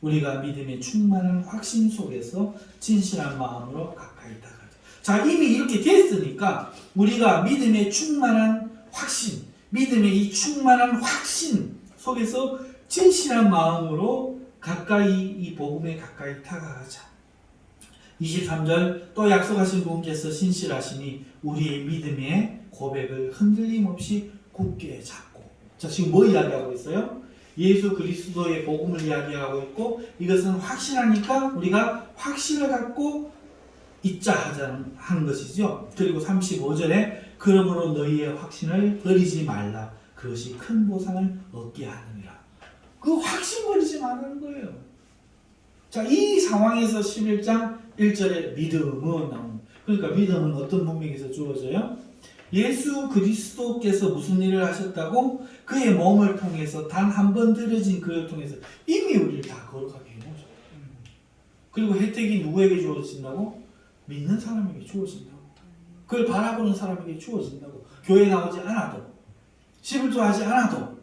우리가 믿음의 충만한 확신 속에서 진실한 마음으로 가까이 다가가자. 자, 이미 이렇게 됐으니까 우리가 믿음의 충만한 확신, 믿음의 이 충만한 확신 속에서 진실한 마음으로 가까이 이 복음에 가까이 다가가자. 23절 또 약속하신 분께서 신실하시니 우리의 믿음의 고백을 흔들림 없이 굳게 잡고. 자, 지금 뭐 이야기하고 있어요? 예수 그리스도의 복음을 이야기하고 있고 이것은 확실하니까 우리가 확신을 갖고 있자 하는 것이죠. 그리고 35절에 그러므로 너희의 확신을 버리지 말라. 그것이 큰 보상을 얻게 하느니라. 그 확신 버리지 말라는 거예요. 자, 이 상황에서 11장 1절에 믿음은 나옵니다. 그러니까 믿음은 어떤 문맥에서 주어져요? 예수 그리스도께서 무슨 일을 하셨다고? 그의 몸을 통해서 단 한 번 들어진 그를 통해서 이미 우리를 다 거룩하게 해놓으셨다. 그리고 혜택이 누구에게 주어진다고? 믿는 사람에게 주어진다고. 그걸 바라보는 사람에게 주어진다고. 교회 나오지 않아도 11조 하지 않아도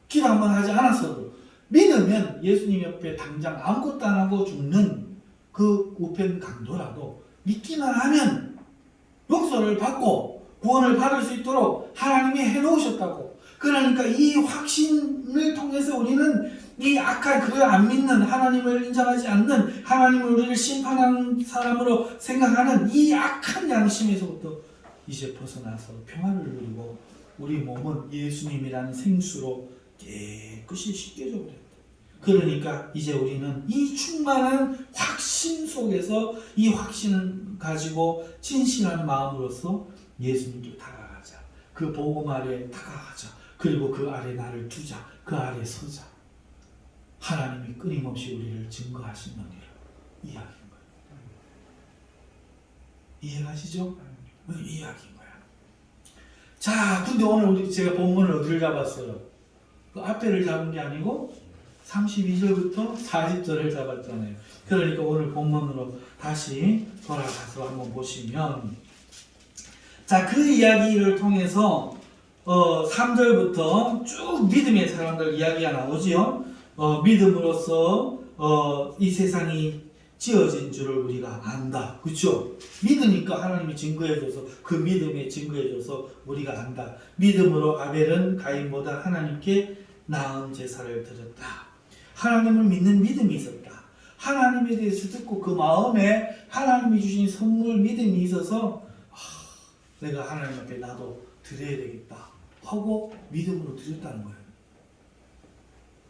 기도 한번 하지 않았어도 믿으면 예수님 옆에 당장 아무것도 안 하고 죽는 그 우편 강도라도 믿기만 하면 용서를 받고 구원을 받을 수 있도록 하나님이 해놓으셨다고. 그러니까 이 확신을 통해서 우리는 이 악한 그를 안 믿는 하나님을 인정하지 않는 하나님을 우리를 심판하는 사람으로 생각하는 이 악한 양심에서부터 이제 벗어나서 평안을 누리고 우리 몸은 예수님이라는 생수로 깨끗이 씻겨져 버렸다. 그러니까 이제 우리는 이 충만한 확신 속에서 이 확신을 가지고 진실한 마음으로서 예수님께 다가가자. 그 복음 아래 다가가자. 그리고 그 아래 나를 두자. 그 아래 서자. 하나님이 끊임없이 우리를 증거하시느니라. 이야기인 거예요. 이해가시죠? 이야기인 거야. 자, 근데 오늘 제가 본문을 어디를 잡았어요? 그 앞에를 잡은 게 아니고 32절부터 40절을 잡았잖아요. 그러니까 오늘 본문으로 다시 돌아가서 한번 보시면, 자, 그 이야기를 통해서 3절부터 쭉 믿음의 사람들 이야기가 나오지요. 믿음으로써 이 세상이 지어진 줄을 우리가 안다. 그렇죠? 믿으니까 하나님이 증거해줘서 그 믿음에 증거해줘서 우리가 안다. 믿음으로 아벨은 가인보다 하나님께 나은 제사를 드렸다. 하나님을 믿는 믿음이 있었다. 하나님에 대해서 듣고 그 마음에 하나님이 주신 선물 믿음이 있어서 내가 하나님 앞에 나도 드려야 되겠다 하고 믿음으로 드렸다는 거예요.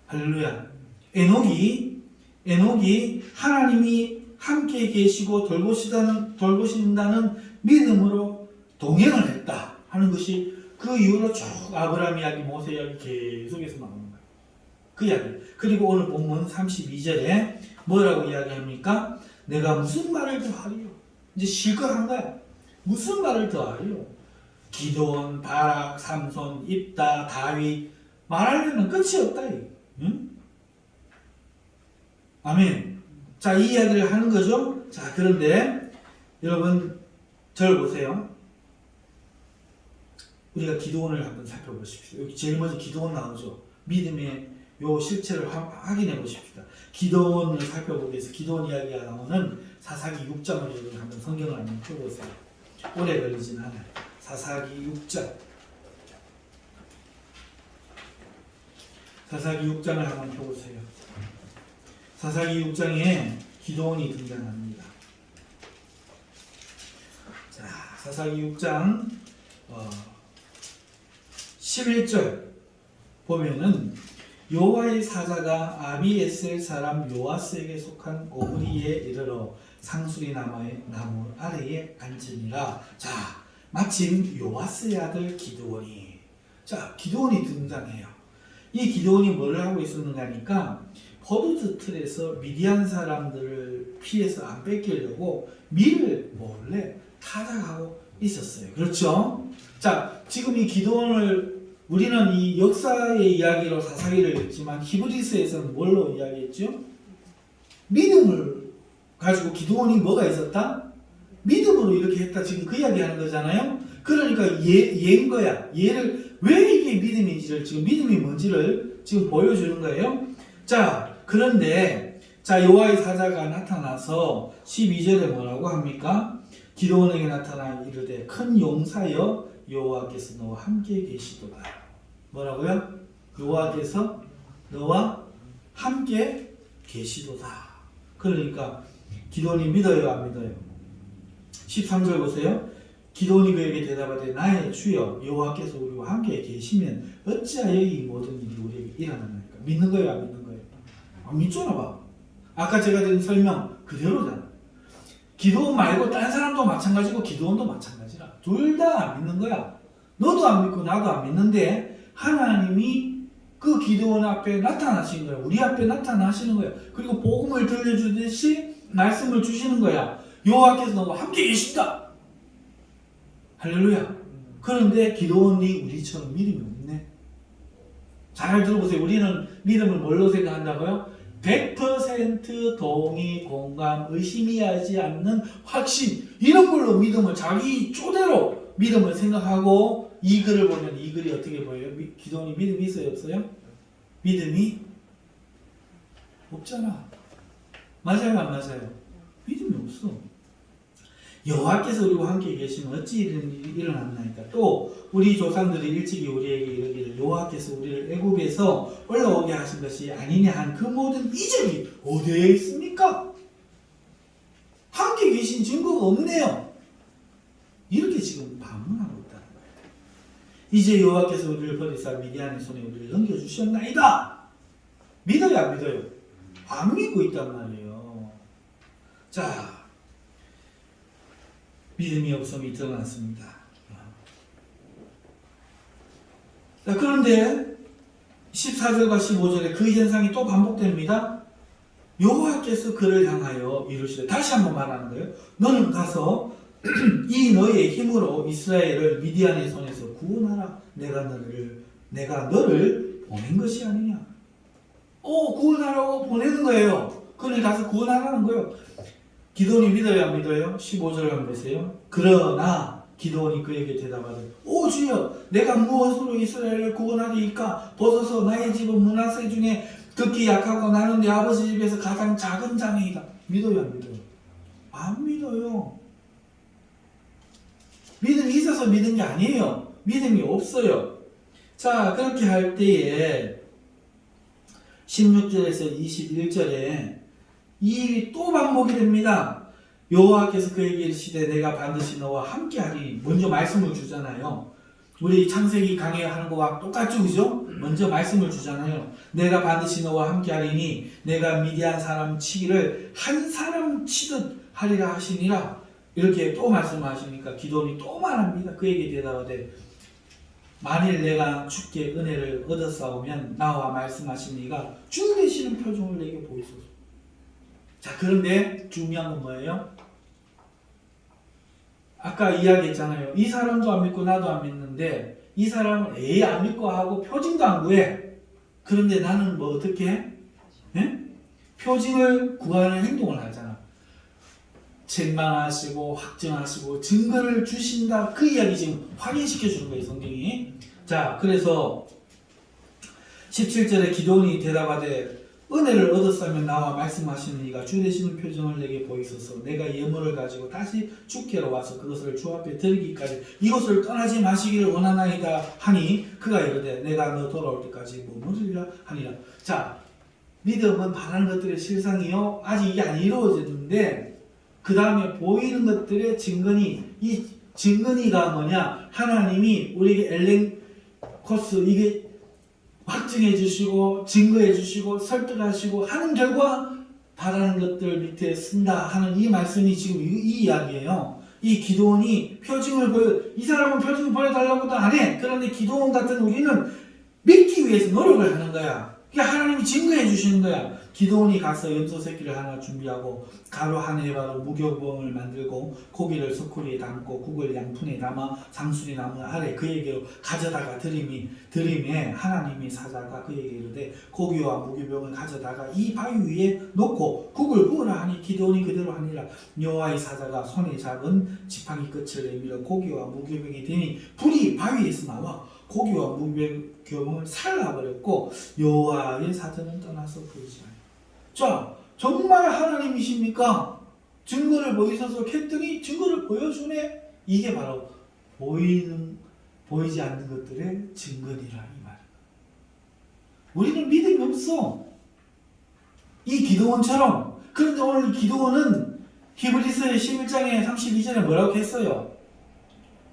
할렐루야. 에녹이 하나님이 함께 계시고 돌보신다는 믿음으로 동행을 했다 하는 것이 그 이후로 쭉 아브라함 이야기, 모세 이야기 계속해서 나오는 거예요. 그 이야기. 그리고 오늘 본문 32절에 뭐라고 이야기합니까? 내가 무슨 말을 더 하리요? 이제 실컷 한 거야. 무슨 말을 더 하리요? 기드온, 바락, 삼손, 입다, 다윗 말하려면 끝이 없다. 응? 아멘. 자, 이 이야기를 하는 거죠. 자, 그런데 여러분 저를 보세요. 우리가 기드온을 한번 살펴보십시오. 여기 제일 먼저 기드온 나오죠. 믿음의 요 실체를 확인해 보십시다. 기드온을 살펴보기 위해서 기드온 이야기가 나오는 사사기 6장을 여러분 한번 성경을 한번 펴보세요. 오래 걸리진 않아요. 사사기 6장. 사사기 6장을 한번 펴보세요. 사사기 6장에 기드온이 등장합니다. 자, 사사기 6장 11절 보면은 여호와의 사자가 아비에셀 사람 요아스에게 속한 오므리에 이르러 상수리 나무 아래에 앉으니라. 자, 마침 요아스의 아들 기드온이, 자, 기드온이 등장해요. 이 기드온이 뭘 하고 있었는가 하니까 포도주 틀에서 미디안 사람들을 피해서 안 뺏기려고 밀을 몰래 타작하고 있었어요. 그렇죠? 자, 지금 이 기드온을 우리는 이 역사의 이야기로 사사기를 했지만 히브리서에서는 뭘로 이야기했죠? 믿음을 가지고 기드온이 뭐가 있었다? 믿음으로 이렇게 했다 지금 그 이야기 하는 거잖아요. 그러니까 예인 거야. 예를 왜 이게 믿음인지를 지금 믿음이 뭔지를 지금 보여주는 거예요. 자, 그런데 자 여호와의 사자가 나타나서 12절에 뭐라고 합니까? 기드온에게 나타나 이르되 큰 용사여 여호와께서 너와 함께 계시도다. 뭐라고요? 여호와께서 너와 함께 계시도다. 그러니까 기드온이 믿어요, 안 믿어요? 13절 보세요. 기드온이 그에게 대답하되 나의 주여 여호와께서 우리와 함께 계시면 어찌하여 이 모든 일이 우리에게 일어나나이까? 믿는 거예요, 안 믿는 거예요? 안 믿잖아 봐. 아까 제가 드린 설명 그대로잖아. 기드온 말고 다른 사람도 마찬가지고 기드온도 마찬가지라. 둘 다 안 믿는 거야. 너도 안 믿고 나도 안 믿는데 하나님이 그 기드온 앞에 나타나시는 거야. 우리 앞에 나타나시는 거야. 그리고 복음을 들려주듯이 말씀을 주시는 거야. 여호와께서 너와 함께 계신다. 할렐루야. 그런데 기드온이 우리처럼 믿음이 없네. 잘 들어보세요. 우리는 믿음을 뭘로 생각한다고요? 100% 동의, 공감, 의심하지 않는 확신, 이런 걸로 믿음을 자기 쪼대로 믿음을 생각하고 이 글을 보면 이 글이 어떻게 보여요? 기드온이 믿음이 있어요, 없어요? 믿음이 없잖아. 맞아요, 안 맞아요? 믿음이 없어. 여호와께서 우리와 함께 계시면 어찌 이런 일이 일어났나이까. 또 우리 조상들이 일찍이 우리에게 이르기를 여호와께서 우리를 애굽에서 올라오게 하신 것이 아니냐 한 그 모든 이적이 어디에 있습니까? 함께 계신 증거가 없네요. 이렇게 지금 반문하고 있다는 거예요. 이제 여호와께서 우리를 버리사 미디안의 손에 우리를 넘겨주셨나이다. 믿어요, 안 믿어요? 안 믿고 있단 말이에요. 자, 믿음이 없음이 드러났습니다. 자, 그런데 14절과 15절에 그 현상이 또 반복됩니다. 여호와께서 그를 향하여 이르시되, 다시 한번 말하는 거예요. 너는 가서 이 너의 힘으로 이스라엘을 미디안의 손에서 구원하라. 내가 너를 보낸 것이 아니냐. 구원하라고 보내는 거예요. 그러니까 가서 구원하라는 거예요. 기드온이 믿어요, 안 믿어요? 15절 한번 보세요. 그러나 기드온이 그에게 대답하되 오 주여, 내가 무엇으로 이스라엘을 구원하리이까? 보소서 나의 집은 므낫세 중에 극히 약하고 나는 내 아버지 집에서 가장 작은 자매이다. 믿어요, 안 믿어요? 안 믿어요. 믿음이 있어서 믿은 게 아니에요. 믿음이 없어요. 자, 그렇게 할 때에 16절에서 21절에 이 일이 또 반복이 됩니다. 여호와께서 그에게 이르시되 내가 반드시 너와 함께하리니. 먼저 말씀을 주잖아요. 우리 창세기 강해하는 거와 똑같죠, 그죠? 먼저 말씀을 주잖아요. 내가 반드시 너와 함께하리니 내가 미디안 사람 치기를 한 사람 치듯 하리라 하시니라. 이렇게 또 말씀하시니까 기드온이 또 말합니다. 그에게 대답하되 만일 내가 주께 은혜를 얻었사오면 나와 말씀하신 이가 주 되시는 표정을 내게 보이소서. 자, 그런데 중요한 건 뭐예요? 아까 이야기했잖아요. 이 사람도 안 믿고 나도 안 믿는데 이 사람은 안 믿고 하고 표징도 안 구해. 그런데 나는 뭐 어떻게 해? 네? 표징을 구하는 행동을 하잖아. 책망하시고 확증하시고 증거를 주신다. 그 이야기 지금 확인시켜 주는 거예요, 성경이. 자, 그래서 17절에 기드온이 대답하되 은혜를 얻었으면 나와 말씀하시는 이가 주 되시는 표정을 내게 보이소서. 내가 예물을 가지고 다시 주께로 와서 그것을 주 앞에 드리기까지 이곳을 떠나지 마시기를 원하나이다 하니 그가 이르되 내가 너 돌아올 때까지 머무르리라 하니라. 자, 믿음은 바라는 것들의 실상이요, 아직 이게 안 이루어졌는데 그 다음에 보이는 것들의 증거니, 이 증거니가 뭐냐? 하나님이 우리에게 엘렌코스 이게 확증해 주시고 증거해 주시고 설득하시고 하는 결과 바라는 것들 밑에 쓴다 하는 이 말씀이 지금 이 이야기예요. 이 기드온이 표징을 이 사람은 표징을 보여달라고도 안 해. 그런데 기드온 같은 우리는 믿기 위해서 노력을 하는 거야. 그러니까 하나님이 증거해 주시는 거야. 기도원이 가서 염소 새끼를 하나 준비하고 가루 한 해바로 무교병을 만들고 고기를 소쿠리에 담고 국을 양푼에 담아 상수리 나무 아래 그에게로 가져다가 드림에 하나님의 사자가 그에게 이르되 고기와 무교병을 가져다가 이 바위 위에 놓고 국을 부으라 하니 기도원이 그대로 하니라. 여호와의 사자가 손에 잡은 지팡이 끝을 내밀어 고기와 무교병이 되니 불이 바위에서 나와 고기와 무교병을 살라버렸고 여호와의 사자는 떠나서 보이지 않아. 자, 정말 하나님이십니까? 증거를 보이셔서 했더니 증거를 보여주네. 이게 바로 보이지 않는 것들의 증거니라 이 말이야. 우리는 믿음이 없어. 이 기도원처럼. 그런데 오늘 기도원은 히브리서 11장에 32절에 뭐라고 했어요?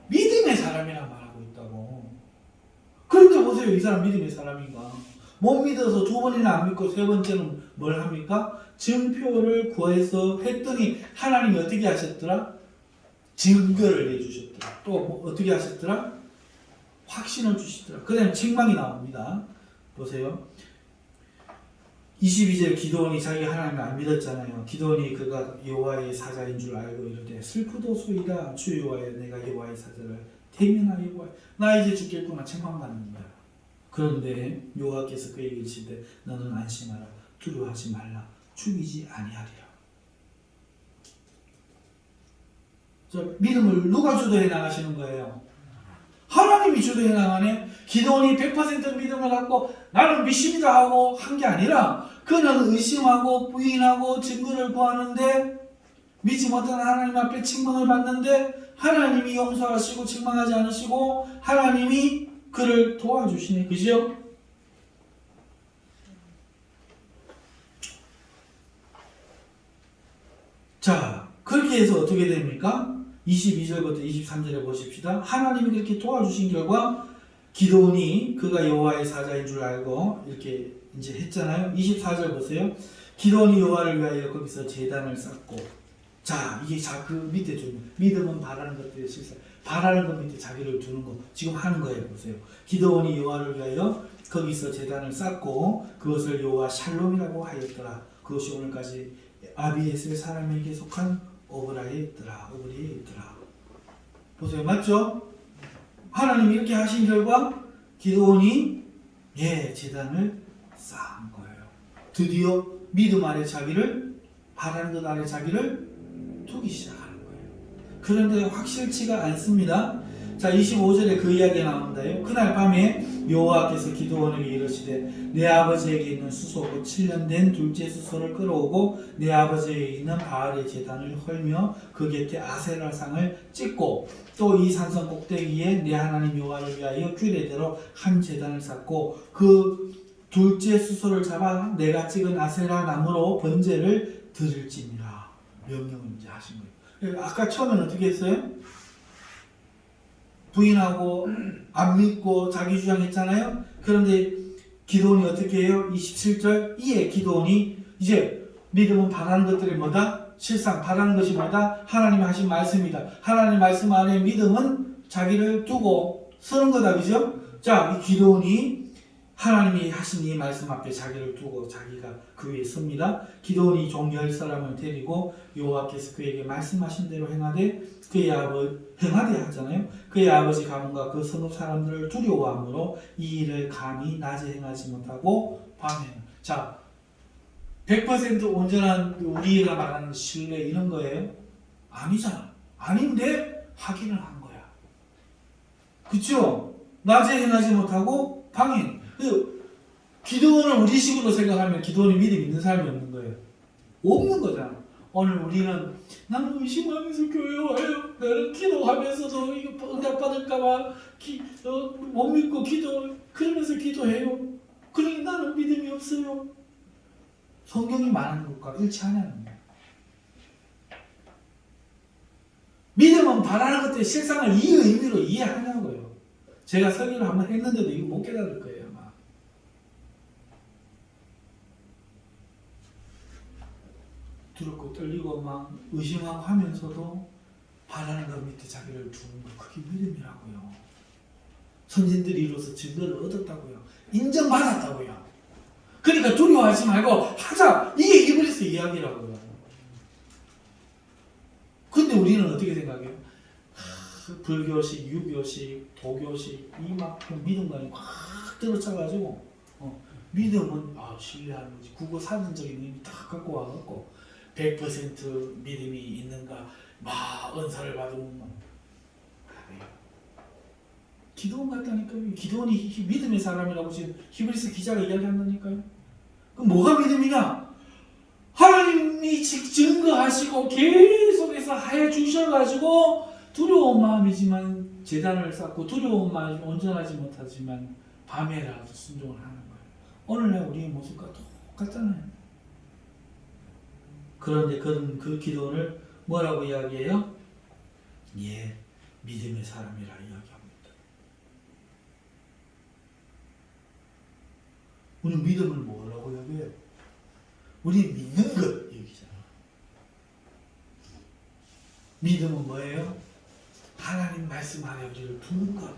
믿음의 사람이라 말하고 있다고. 그런데 보세요. 이 사람 믿음의 사람인가? 못 믿어서 두 번이나 안 믿고 세 번째는 뭘 합니까? 증표를 구해서 했더니 하나님이 어떻게 하셨더라? 증거를 내주셨더라. 또 뭐 어떻게 하셨더라? 확신을 주시더라. 그 다음에 책망이 나옵니다. 보세요. 22절 기도원이 자기 하나님을 안 믿었잖아요. 기도원이 그가 여호와의 사자인 줄 알고 이르되 슬프도소이다. 주 여호와여 내가 여호와의 사자를 대면하여 여호와 나 이제 죽겠구나 책망받는 거야. 그런데 여호와께서 그에게 이르시되 너는 안심하라 두려워하지 말라 죽이지 아니하리라. 믿음을 누가 주도해 나가시는 거예요? 하나님이 주도해 나가네. 기도원이 100% 믿음을 갖고 나는 믿습니다 하고 한 게 아니라 그는 의심하고 부인하고 증거를 구하는데 믿지 못한 하나님 앞에 책망을 받는데 하나님이 용서하시고 책망하지 않으시고 하나님이 그를 도와주시네. 그죠? 자, 그렇게 해서 어떻게 됩니까? 22절부터 23절에 보십시다. 하나님이 그렇게 도와주신 결과 기도원이 그가 여호와의 사자인 줄 알고 이렇게 이제 했잖아요. 24절 보세요. 기도원이 여호와를 위하여 거기서 제단을 쌓고 자, 이게 그 밑에 좀 믿음은 바라는 것들의 실사. 바라는 것 밑에 자기를 두는 거 지금 하는 거예요. 보세요. 기도원이 여호와를 위하여 거기서 제단을 쌓고 그것을 여호와 샬롬이라고 하였더라. 그것이 오늘까지 아비에스의 사람에게 속한 오브라에 있더라. 보세요. 맞죠? 하나님이 이렇게 하신 결과 기도원이 제단을 쌓은 거예요. 드디어 믿음 아래 자기를 바라는 것 아래 자기를 두기 시작하는 거예요. 그런데 확실치가 않습니다. 자, 25절에 그 이야기가 나온다요. 그날 밤에 여호와께서 기도원에게 이르시되 내 아버지에게 있는 수소고 7년 된 둘째 수소를 끌어오고 내 아버지에게 있는 바알의 제단을 헐며 그 곁에 아세라 상을 찍고 또 이 산성 꼭대기에 내 하나님 여호와를 위하여 규례대로 한 제단을 쌓고 그 둘째 수소를 잡아 내가 찍은 아세라 나무로 번제를 드릴지니라. 명령을 이제 하신 거예요. 아까 처음에는 어떻게 했어요? 부인하고 안 믿고 자기 주장했잖아요. 그런데 기도원이 어떻게 해요? 27절 이에 기도원이 이제 믿음은 바라는 것들이 뭐다? 실상 바라는 것이 뭐다? 하나님이 하신 말씀이다. 하나님 말씀 안에 믿음은 자기를 두고 서는 거다. 그죠? 자, 이 기도원이 하나님이 하신 이 말씀 앞에 자기를 두고 자기가 그 위에 섭니다. 기도원이 종 10사람을 데리고 여호와께서 그에게 말씀하신 대로 행하되 하잖아요. 그의 아버지 가문과 그 성읍 사람들을 두려워함으로 이 일을 감히 낮에 행하지 못하고 밤에. 자, 100% 온전한 우리가 말하는 신뢰 이런 거예요? 아니잖아. 아닌데 하기는 한 거야. 그쵸? 낮에 행하지 못하고 방해. 기도원을 우리식으로 생각하면 기도원이 믿음 있는 사람이 없는 거예요. 없는 거잖아. 오늘 우리는 나는 의심하면서 교회 와요. 나는 기도하면서도 이거 응답받을까봐 못 믿고 그러면서 기도해요. 그러니 나는 믿음이 없어요. 성경이 말하는 것과 일치하냐는 거예요. 믿음은 바라는 것들의 실상을 이 의미로 이해하냐고요. 제가 설교를 한번 했는데도 이거 못 깨달을 거예요. 두렵고 떨리고 막 의심하고 하면서도 바라는 것 밑에 자기를 두는 거 그게 믿음이라고요. 선진들이 이로써 증거를 얻었다고요. 인정받았다고요. 그러니까 두려워하지 말고 하자. 이게 이브리스 이야기라고요. 근데 우리는 어떻게 생각해요? 불교식, 유교식, 도교식 이만큼 믿음관이 확 들어차가지고 믿음은 신뢰하는 거지. 국어 사전적인 의미 딱 갖고 와갖고 100% 믿음이 있는가 막 은사를 받으면 기도원 같다니까요. 기도원이 믿음의 사람이라고 지금 히브리서 기자가 이야기한다니까요. 그럼 뭐가 믿음이냐? 하나님이 증거하시고 계속해서 해 주셔가지고 두려운 마음이지만 제단을 쌓고 두려운 마음이 온전하지 못하지만 밤에라도 순종을 하는 거예요. 오늘날 우리의 모습과 똑같잖아요. 그런데 그 기도를 뭐라고 이야기해요? 예, 믿음의 사람이라 이야기합니다. 우리 믿음을 뭐라고 이야기해요? 우리 믿는 것 얘기잖아. 믿음은 뭐예요? 하나님 말씀 안에 우리를 두는 것.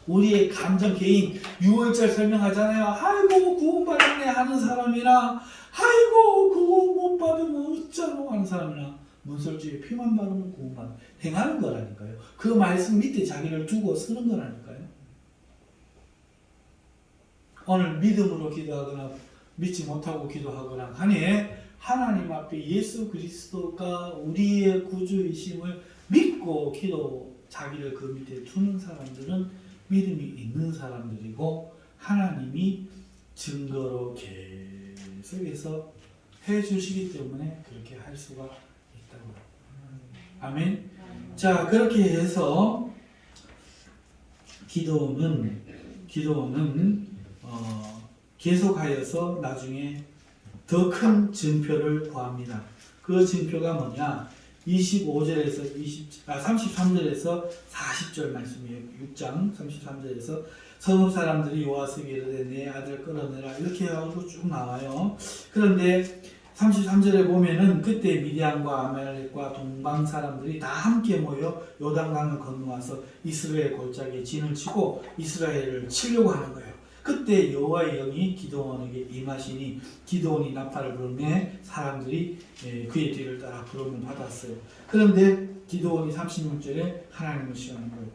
우리의 감정, 개인, 6월절 설명하잖아요. 아이고 구원받았네 하는 사람이나 아이고 구원 못 받으면 어쩌노 하는 사람이나 문설주의 피만 바르면 구원받는 행하는 거라니까요. 그 말씀 밑에 자기를 두고 서는 거라니까요. 오늘 믿음으로 기도하거나 믿지 못하고 기도하거나 하니 하나님 앞에 예수 그리스도가 우리의 구주이심을 믿고 자기를 그 밑에 두는 사람들은 믿음이 있는 사람들이고 하나님이 증거로 계속해서 해주시기 때문에 그렇게 할 수가 있다고. 아멘. 자, 그렇게 해서 기도는 계속하여서 나중에 더 큰 증표를 구합니다. 그 증표가 뭐냐? 33절에서 40절 말씀이에요. 6장 33절에서 성읍 사람들이 여호와께 이르되 내 아들 끌어내라 이렇게 해가지고 쭉 나와요. 그런데 33절에 보면은 그때 미디안과 아말렉과 동방 사람들이 다 함께 모여 요단강을 건너와서 이스라엘 골짜기에 진을 치고 이스라엘을 치려고 하는 거예요. 그때 여호와의 영이 기드온에게 임하시니 기드온이 나팔을 부르매 사람들이 그의 뒤를 따라 부름을 받았어요. 그런데 기드온이 36절에 하나님을 시험하는 거예요.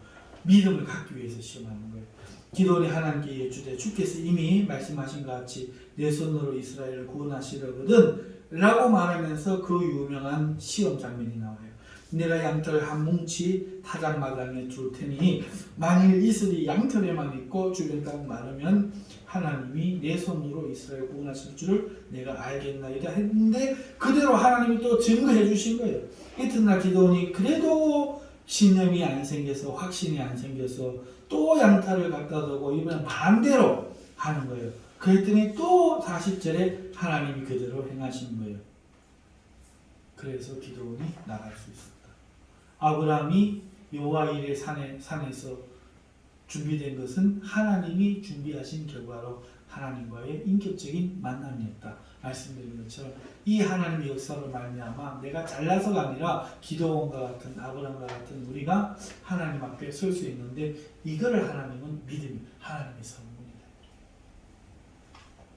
믿음을 갖기 위해서 시험하는 거예요. 기드온이 하나님께 여쭈되 주께서 이미 말씀하신 것 같이 내 손으로 이스라엘을 구원하시려거든 라고 말하면서 그 유명한 시험 장면이 나와요. 내가 양털 한 뭉치 타작마당에 둘 테니 만일 이슬이 양털에만 있고 주변 땅 많으면 하나님이 내 손으로 이스라엘 구원하실 줄을 내가 알겠나이다 했는데 그대로 하나님이 또 증거해 주신 거예요. 이튿날 기도하니 그래도 신념이 안 생겨서 확신이 안 생겨서 또 양털을 갖다 두고 이번엔 반대로 하는 거예요. 그랬더니 또 40절에 하나님이 그대로 행하신 거예요. 그래서 기도원이 나갈 수 있었다. 아브라함이 여호와 이레 산에서 준비된 것은 하나님이 준비하신 결과로 하나님과의 인격적인 만남이었다. 말씀드린 것처럼 이 하나님의 역사로 말미암아 내가 잘나서가 아니라 기도원과 같은 아브라함과 같은 우리가 하나님 앞에 설 수 있는데 이거를 하나님은 믿음이 하나님의 선물이다.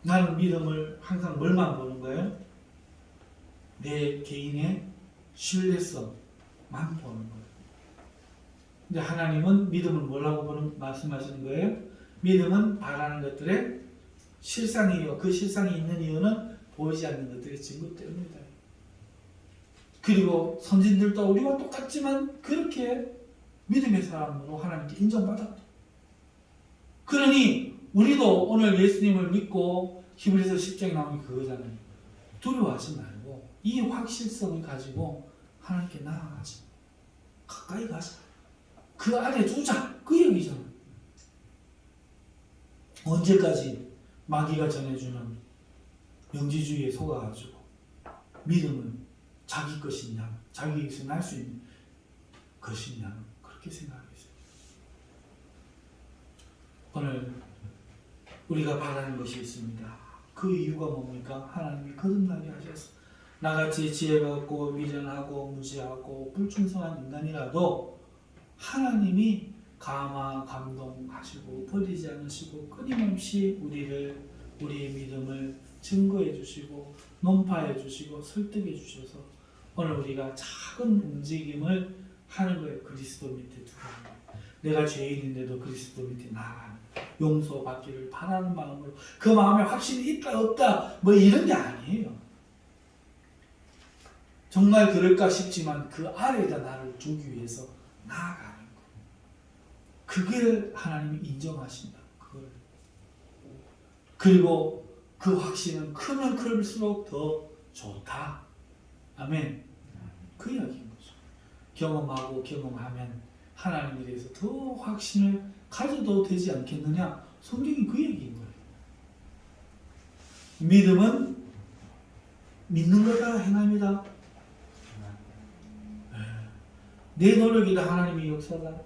나는 믿음을 항상 뭘만 보는 거예요? 내 개인의 신뢰성만 보는 거예요. 근데 하나님은 믿음을 뭐라고 말씀하시는 거예요? 믿음은 바라는 것들의 실상이요. 그 실상이 있는 이유는 보이지 않는 것들의 증거 때문이다. 그리고 선진들도 우리와 똑같지만 그렇게 믿음의 사람으로 하나님께 인정받았다. 그러니 우리도 오늘 예수님을 믿고 히브리서 10장에 나오는 그거잖아요. 두려워하지 말고 이 확실성을 가지고 하나님께 나아가자. 가까이 가자. 그 안에 두자. 그 얘기잖아. 언제까지 마귀가 전해주는 영지주의에 속아가지고 믿음은 자기 것이냐, 자기 것을 할 수 있는 것이냐, 그렇게 생각했어요. 오늘 우리가 바라는 것이 있습니다. 그 이유가 뭡니까? 하나님이 거듭나게 하셔서 나같이 지혜가 없고 미련하고 무지하고 불충성한 인간이라도 하나님이 감동하시고 버리지 않으시고 끊임없이 우리를 우리의 믿음을 증거해 주시고 논파해 주시고 설득해 주셔서 오늘 우리가 작은 움직임을 하는 거예요. 그리스도 밑에 두고 내가 죄인인데도 그리스도 밑에 나아가는 용서받기를 바라는 마음으로 그 마음에 확신이 있다 없다 뭐 이런 게 아니에요. 정말 그럴까 싶지만 그 아래에다 나를 두기 위해서 나아가는 거. 그걸 하나님이 인정하신다. 그걸. 그리고 그 확신은 크면 클수록 더 좋다. 아멘. 그 이야기인 거죠. 경험하고 경험하면 하나님에 대해서 더 확신을 가져도 되지 않겠느냐. 성경이 그 얘기인 거예요. 믿음은 믿는 거다 행함이다. 내 노력이다 하나님이 역사다.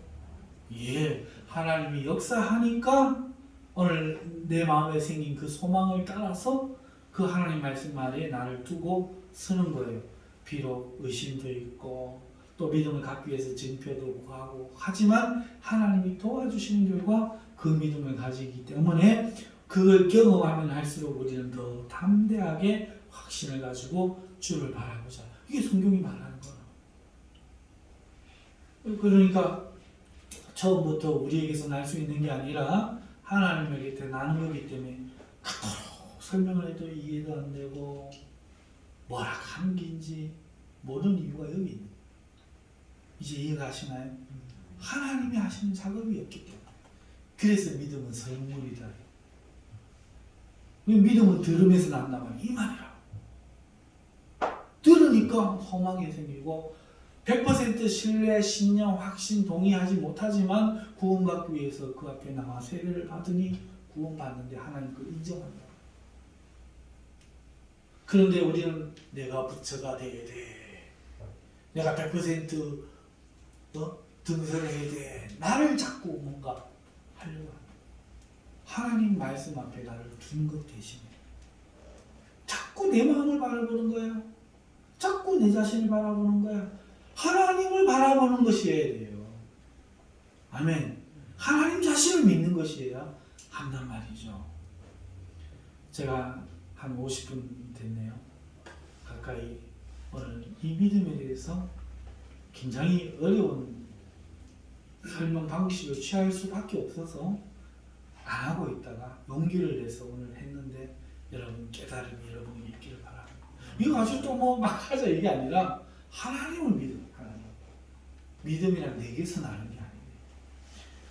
예, 하나님이 역사하니까 오늘 내 마음에 생긴 그 소망을 따라서 그 하나님 말씀 아래에 나를 두고 서는 거예요. 비록 의심도 있고 또 믿음을 갖기 위해서 증표도 구하고 하지만 하나님이 도와주시는 결과 그 믿음을 가지기 때문에 그걸 경험하면 할수록 우리는 더 담대하게 확신을 가지고 주를 바라보자. 이게 성경이 말하는 거예요. 그러니까 처음부터 우리에게서 날 수 있는 게 아니라 하나님에게 나는 거기 때문에 그토록 설명을 해도 이해도 안 되고 뭐라 하는 게인지 모르는 이유가 여기 있는 거예요. 이제 이해가 하시나요? 하나님이 하시는 작업이 없기 때문에. 그래서 믿음은 설문이다. 믿음은 들음에서 난다면 이 말이라. 들으니까 소망이 생기고 100% 신뢰, 신념, 확신, 동의하지 못하지만 구원받기 위해서 그 앞에 나와 세례를 받으니 구원받는데 하나님 그걸 인정한다. 그런데 우리는 내가 부처가 돼야 돼. 내가 100% 등설해야 돼. 나를 자꾸 뭔가 하려고 한다. 하나님 말씀 앞에 나를 둔 것 대신에 자꾸 내 마음을 바라보는 거야. 자꾸 내 자신을 바라보는 거야. 하나님을 바라보는 것이어야 돼요. 아멘. 하나님 자신을 믿는 것이어야 한단 말이죠. 제가 한 50분 됐네요. 가까이 오늘 이 믿음에 대해서 굉장히 어려운 설명 방식을 취할 수밖에 없어서 안 하고 있다가 용기를 내서 오늘 했는데 여러분 깨달음이 여러분이 있기를 바랍니다. 이거 가지고 또 뭐 막 하자 이게 아니라 하나님을 믿음. 하나님. 믿음이란 내게서 나는 게 아니에요.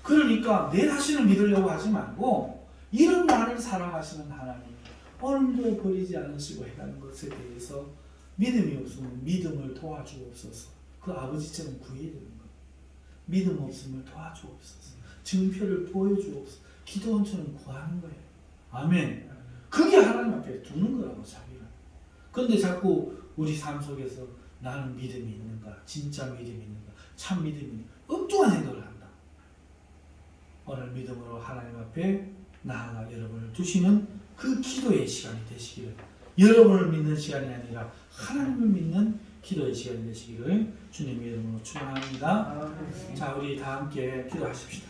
그러니까 내 자신을 믿으려고 하지 말고 이런 나를 사랑하시는 하나님 오늘도 버리지 않으시고 해가는 것에 대해서 믿음이 없으면 믿음을 도와주옵소서. 그 아버지처럼 구해야 되는 거예요. 믿음 없으면 도와주옵소서. 증표를 보여주옵소서. 기도원처럼 구하는 거예요. 아멘. 그게 하나님 앞에 두는 거라고 자기를. 그런데 자꾸 우리 삶 속에서 나는 믿음이 있는가? 진짜 믿음이 있는가? 참 믿음이 있는가? 엉뚱한 생각을 한다. 오늘 믿음으로 하나님 앞에 나아가 여러분을 두시는 그 기도의 시간이 되시기를, 여러분을 믿는 시간이 아니라 하나님을 믿는 기도의 시간이 되시기를 주님의 이름으로 축원합니다. 자, 우리 다 함께 기도하십시다.